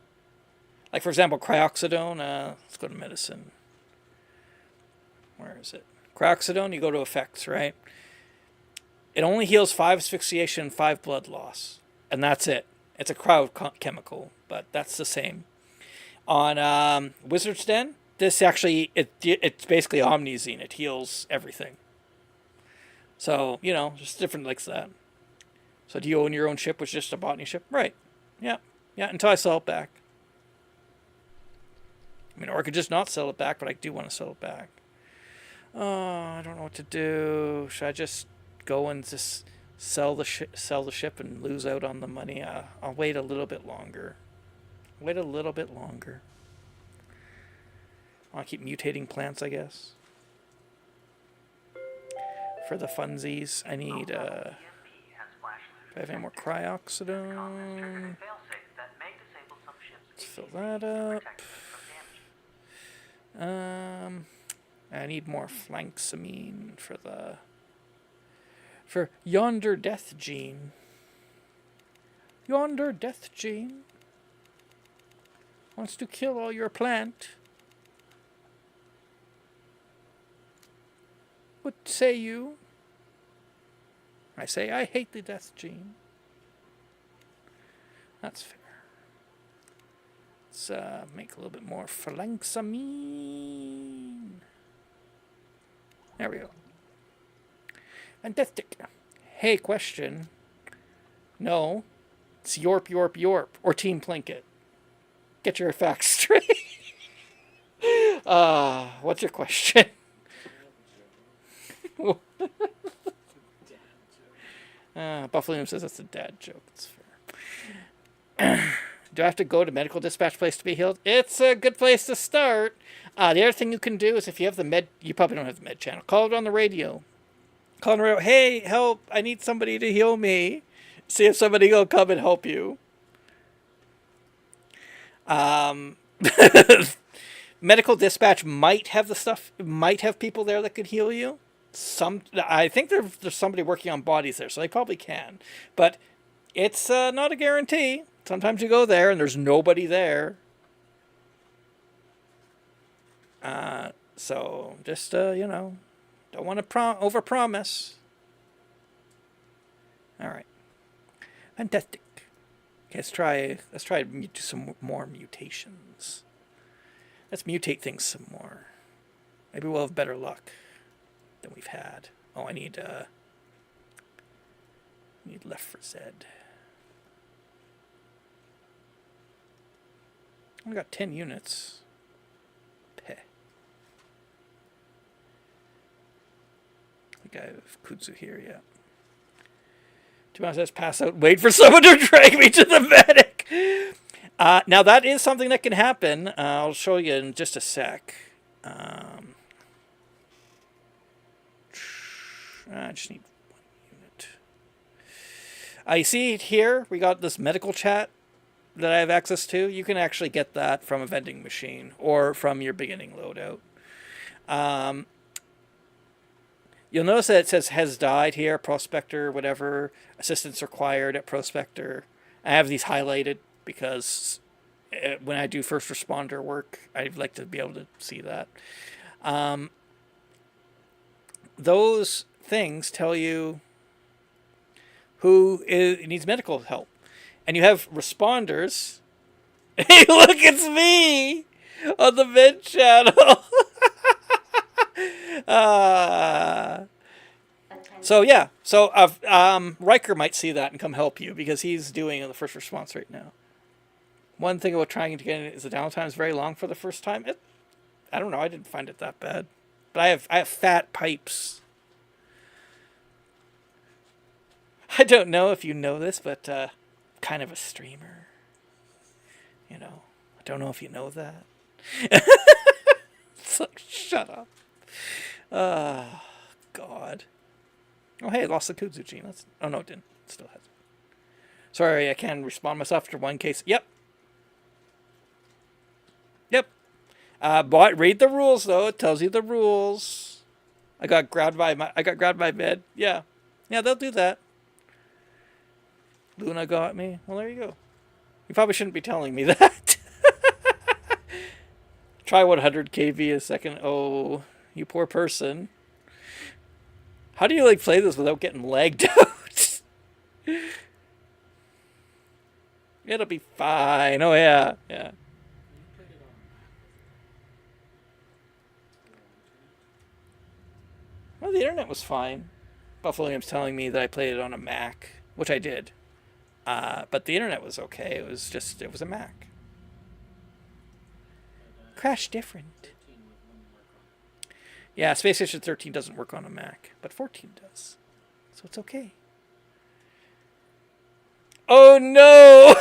like for example, cryoxidone. Let's go to medicine. Where is it? Cryoxidone, you go to effects, right? It only heals 5 asphyxiation and 5 blood loss. And that's it. It's a cryo chemical, but that's the same. On Wizard's Den, this actually, it's basically Omnizine. It heals everything. So, just different like that. So do you own your own ship, which is just a botany ship? Right. Yeah. Yeah, until I sell it back. Or I could just not sell it back, but I do want to sell it back. Oh, I don't know what to do. Should I just go and just sell the ship and lose out on the money? I'll wait a little bit longer. I want to keep mutating plants, I guess. For the funsies, I need, do I have any more cryoxidone? Let's fill that up. I need more flanksamine for yonder death gene. Yonder death gene wants to kill all your plant. What say you? I say I hate the death gene. That's fair. Let's make a little bit more flanksamine. There we go. Fantastic. Hey, question. No. It's Yorp, Yorp, Yorp. Or Team Plinkett. Get your facts straight. What's your question? Buffalo says that's a dad joke. It's fair. Do I have to go to medical dispatch place to be healed? It's a good place to start. The other thing you can do is if you have the med, you probably don't have the med channel. Call it on the radio. Call on the radio. Hey, help! I need somebody to heal me. See if somebody will come and help you. Medical dispatch might have the stuff. Might have people there that could heal you. I think there's somebody working on bodies there, so they probably can. But it's not a guarantee. Sometimes you go there and there's nobody there. So just don't want to overpromise. All right, fantastic. Okay, let's try to do some more mutations. Let's mutate things some more. Maybe we'll have better luck than we've had. Oh, I need left for Z. I got 10 units. Peh. I think I have Kudzu here yet. To be honest, let's pass out and wait for someone to drag me to the medic. Now that is something that can happen. I'll show you in just a sec. I just need 1 unit. You see here, we got this medical chat that I have access to. You can actually get that from a vending machine or from your beginning loadout. You'll notice that it says has died here, prospector, whatever, assistance required at prospector. I have these highlighted because when I do first responder work, I'd like to be able to see that. those things tell you who needs medical help. And you have responders. Hey, look, it's me on the vent channel. So yeah, so Riker might see that and come help you because he's doing the first response right now. One thing about trying to get in is the downtime is very long for the first time. I don't know, I didn't find it that bad, but I have fat pipes. I don't know if you know this, but kind of a streamer. You know, I don't know if you know that. It's like, shut up. God. Oh, hey, I lost the kudzu gene. Oh, no, it didn't. It still has it. Sorry, I can't respond myself after one case. Yep. But read the rules, though. It tells you the rules. I got grabbed by bed. Yeah. Yeah, they'll do that. Luna got me. Well, there you go. You probably shouldn't be telling me that. Try 100 kV a second. Oh, you poor person. How do you like play this without getting lagged out? It'll be fine. Oh yeah, yeah. Well, the internet was fine. Buffalo Williams telling me that I played it on a Mac, which I did. But the internet was okay. It was a Mac. Crash different. Yeah, Space Station 13 doesn't work on a Mac, but 14 does. So it's okay. Oh no!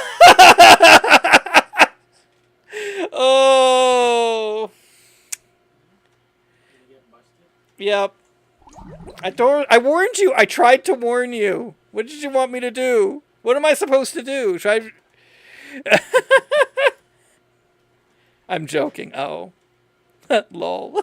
Oh! Yep. I warned you. I tried to warn you. What did you want me to do? What am I supposed to do? Should I... I'm joking. Oh. Lol.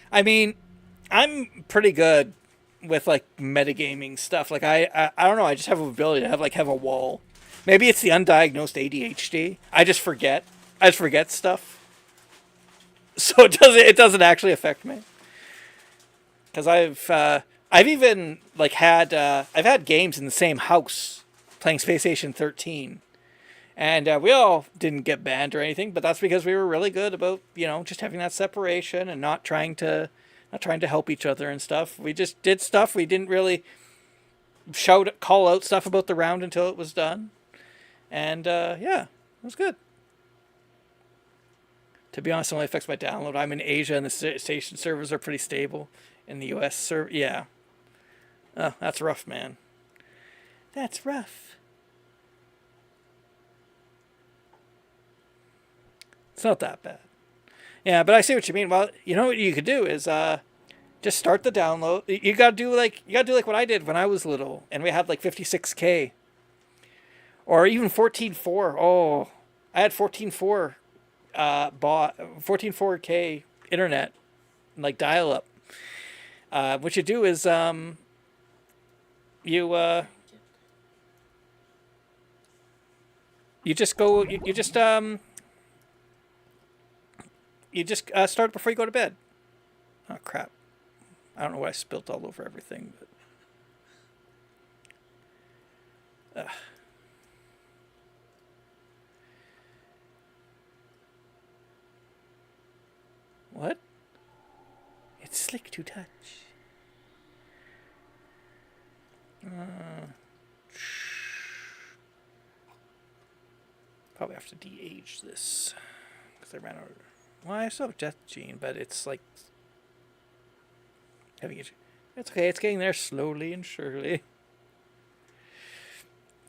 I mean, I'm pretty good with like metagaming stuff. Like I don't know. I just have an ability to have a wall. Maybe it's the undiagnosed ADHD. I just forget. I just forget stuff. So it doesn't actually affect me. Because I've even like had I've had games in the same house playing Space Station 13. And we all didn't get banned or anything, but that's because we were really good about, just having that separation and not trying to help each other and stuff. We just did stuff. We didn't really call out stuff about the round until it was done. And yeah, it was good. To be honest, it only affects my download. I'm in Asia and the station servers are pretty stable. In the US, yeah. Oh, that's rough, man. That's rough. It's not that bad. Yeah, but I see what you mean. Well, you know what you could do is just start the download. You gotta do like what I did when I was little, and we had like 56K, or even 14.4. Oh, I had 14.4 bought 14.4K internet, like dial up. What you do is you just go you just start before you go to bed. Oh, crap. I don't know why I spilt all over everything. But... What? It's slick to touch. Probably have to de-age this. Because I ran out of... Well, I still have Death Gene, but it's like... It's okay, it's getting there slowly and surely.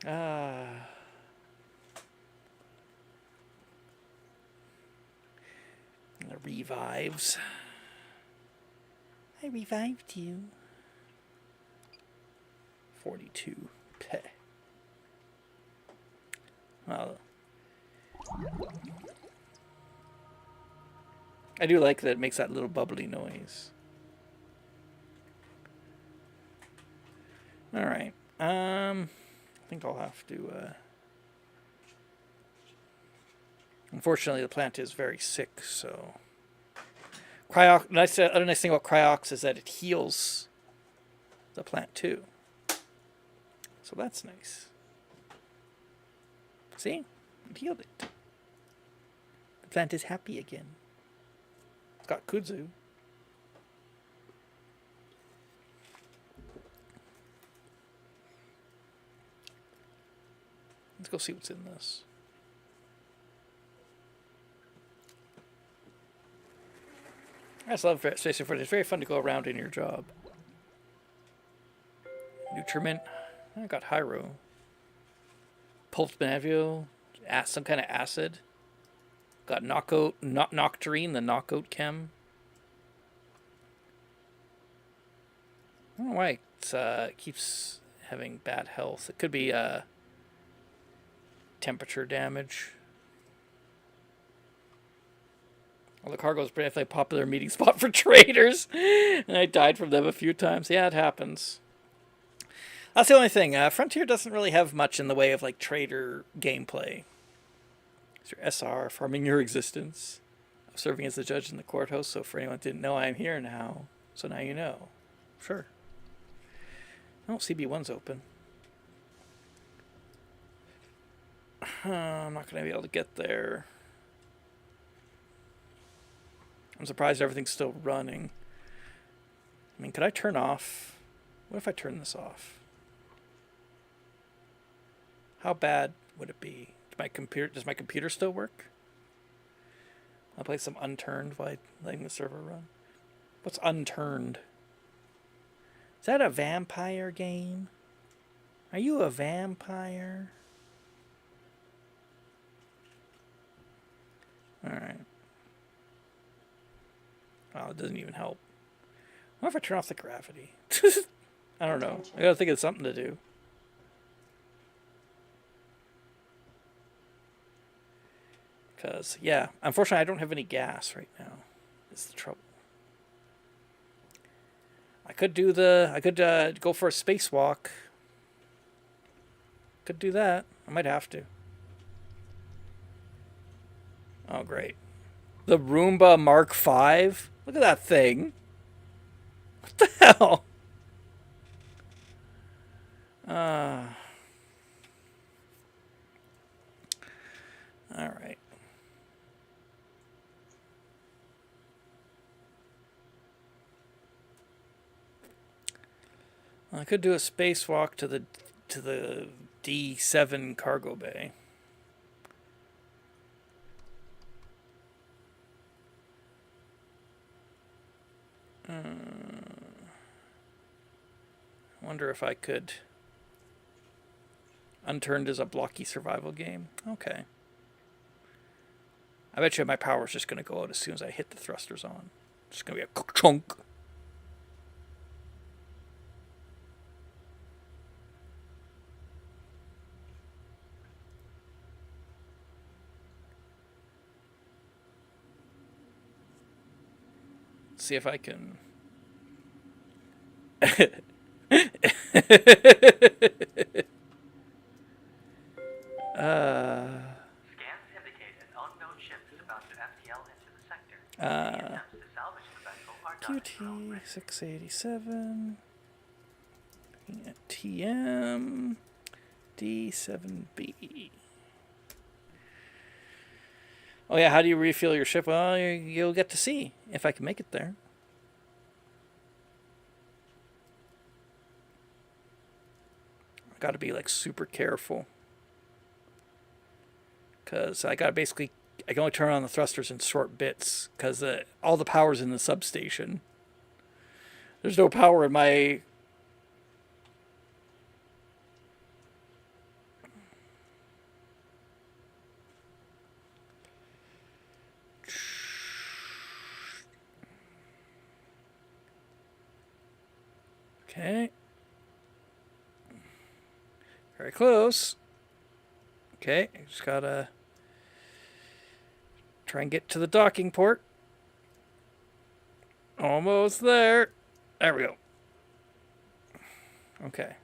The revives. I revived you. 42. Peh. Well... I do like that it makes that little bubbly noise. Alright. I think I'll have to Unfortunately, the plant is very sick, so... Other nice thing about Cryox is that it heals the plant too. So that's nice. See? It healed it. The plant is happy again. It's got kudzu. Let's go see what's in this. I just love Station 40. It's very fun to go around in your job. Nutriment. I got Hyro. Pulped Benavio. Some kind of acid. Got Nocturine, the knockout chem. I don't know why it keeps having bad health. It could be temperature damage. Well, the cargo is definitely a popular meeting spot for traders. And I died from them a few times. Yeah, it happens. That's the only thing. Frontier doesn't really have much in the way of like trader gameplay. It's your SR, farming your existence. I'm serving as the judge in the courthouse, so for anyone who didn't know, I'm here now. So now you know. Sure. Oh, CB1's open. I'm not going to be able to get there. I'm surprised everything's still running. I mean, could I turn off? What if I turn this off? How bad would it be? Does my computer still work? I'll play some Unturned by letting the server run. What's Unturned? Is that a vampire game? Are you a vampire? Alright. Oh, it doesn't even help. What if I turn off the gravity? I don't know. I gotta think of something to do. Because, yeah, unfortunately I don't have any gas right now. Is the trouble. I could go for a spacewalk. Could do that. I might have to. Oh, great. The Roomba Mark V? Look at that thing. What the hell? Alright. I could do a spacewalk to the D7 cargo bay. Wonder if I could. Unturned is a blocky survival game. Okay. I bet you my power's just going to go out as soon as I hit the thrusters on. It's going to be a chunk. See if I can. Scans indicate an unknown ship is about to FTL into the sector. Attempts to salvage the vessel are done in QT 687. Looking at TM D7B. Oh yeah, how do you refuel your ship? Well, you'll get to see if I can make it there. I got to be like super careful. Because I can only turn on the thrusters in short bits because all the power's in the substation. There's no power in my... Okay. Very close. Okay, just gotta try and get to the docking port. Almost there. There we go. Okay.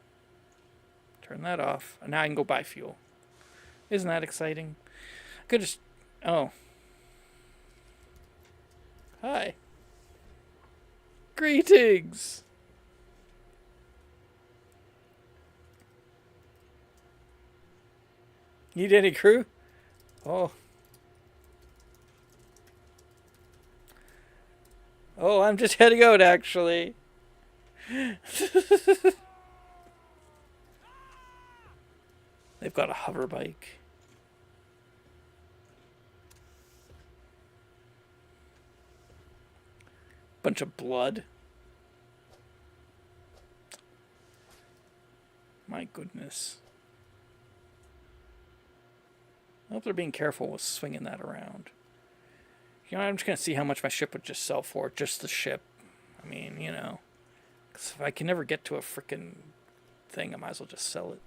Turn that off. And now I can go buy fuel. Isn't that exciting? Oh. Hi. Greetings. Need any crew? Oh. Oh, I'm just heading out, actually. They've got a hover bike. Bunch of blood. My goodness. I hope they're being careful with swinging that around. You know, I'm just going to see how much my ship would just sell for. Just the ship. I mean, you know. 'Cause if I can never get to a freaking thing, I might as well just sell it.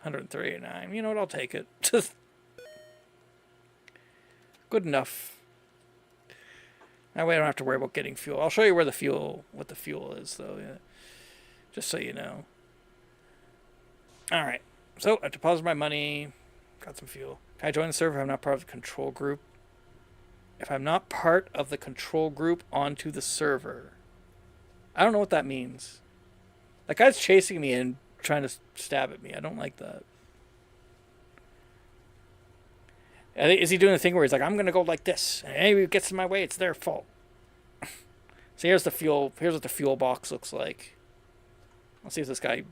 139. You know what? I'll take it. Good enough. That way I don't have to worry about getting fuel. I'll show you what the fuel is, though. Yeah. Just so you know. Alright. So, I deposited my money. Got some fuel. Can I join the server if I'm not part of the control group? If I'm not part of the control group onto the server. I don't know what that means. That guy's chasing me and trying to stab at me. I don't like that. Is he doing the thing where he's like, I'm going to go like this. And anybody who gets in my way, it's their fault. So here's the fuel. Here's what the fuel box looks like. Let's see if this guy...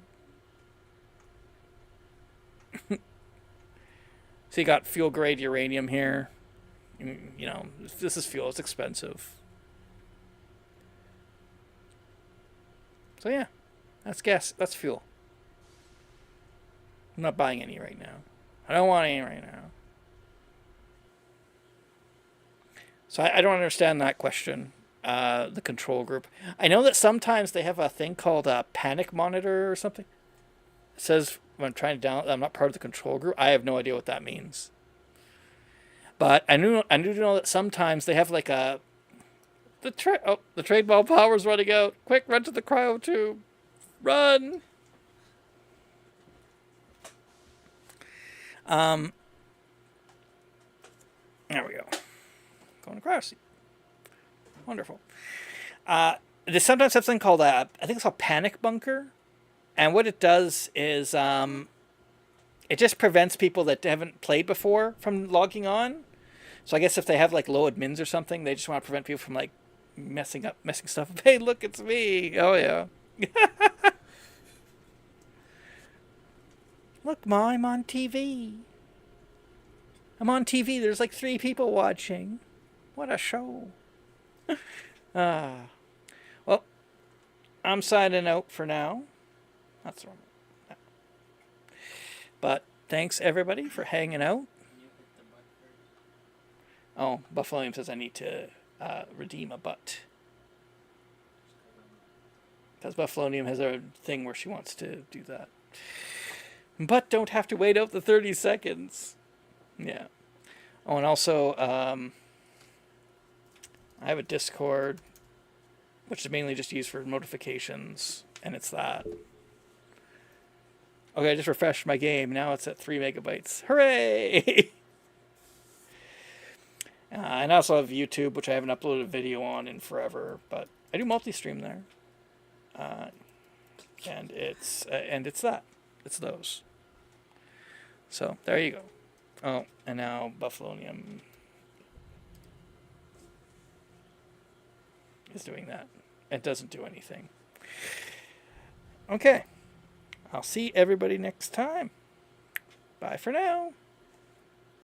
So you got fuel grade uranium here. You know, this is fuel. It's expensive. So yeah, that's gas. That's fuel. I'm not buying any right now. I don't want any right now. So I don't understand that question. The control group. I know that sometimes they have a thing called a panic monitor or something. It says when I'm trying to download, I'm not part of the control group. I have no idea what that means. But I do know that sometimes they have like a the trade ball power's running out. Quick, run to the cryo tube. Run. There we go. Going to cryo seat. Wonderful. They sometimes have something called I think it's called panic bunker. And what it does is it just prevents people that haven't played before from logging on. So I guess if they have like low admins or something, they just want to prevent people from like messing stuff up. Hey, look, it's me. Oh yeah. Look, Ma, I'm on TV. I'm on TV. There's like 3 people watching. What a show. Well, I'm signing out for now. That's wrong. No. But thanks everybody for hanging out. Oh, Buffalo says I need to redeem a butt. Because Buffalonium has a thing where she wants to do that. But don't have to wait out the 30 seconds. Yeah. Oh, and also, I have a Discord, which is mainly just used for notifications, and it's that. Okay, I just refreshed my game. Now it's at 3 megabytes. Hooray! And I also have YouTube, which I haven't uploaded a video on in forever, but I do multi-stream there. And it's that. It's those. So, there you go. Oh, and now Buffalonium is doing that. It doesn't do anything. Okay. I'll see everybody next time. Bye for now.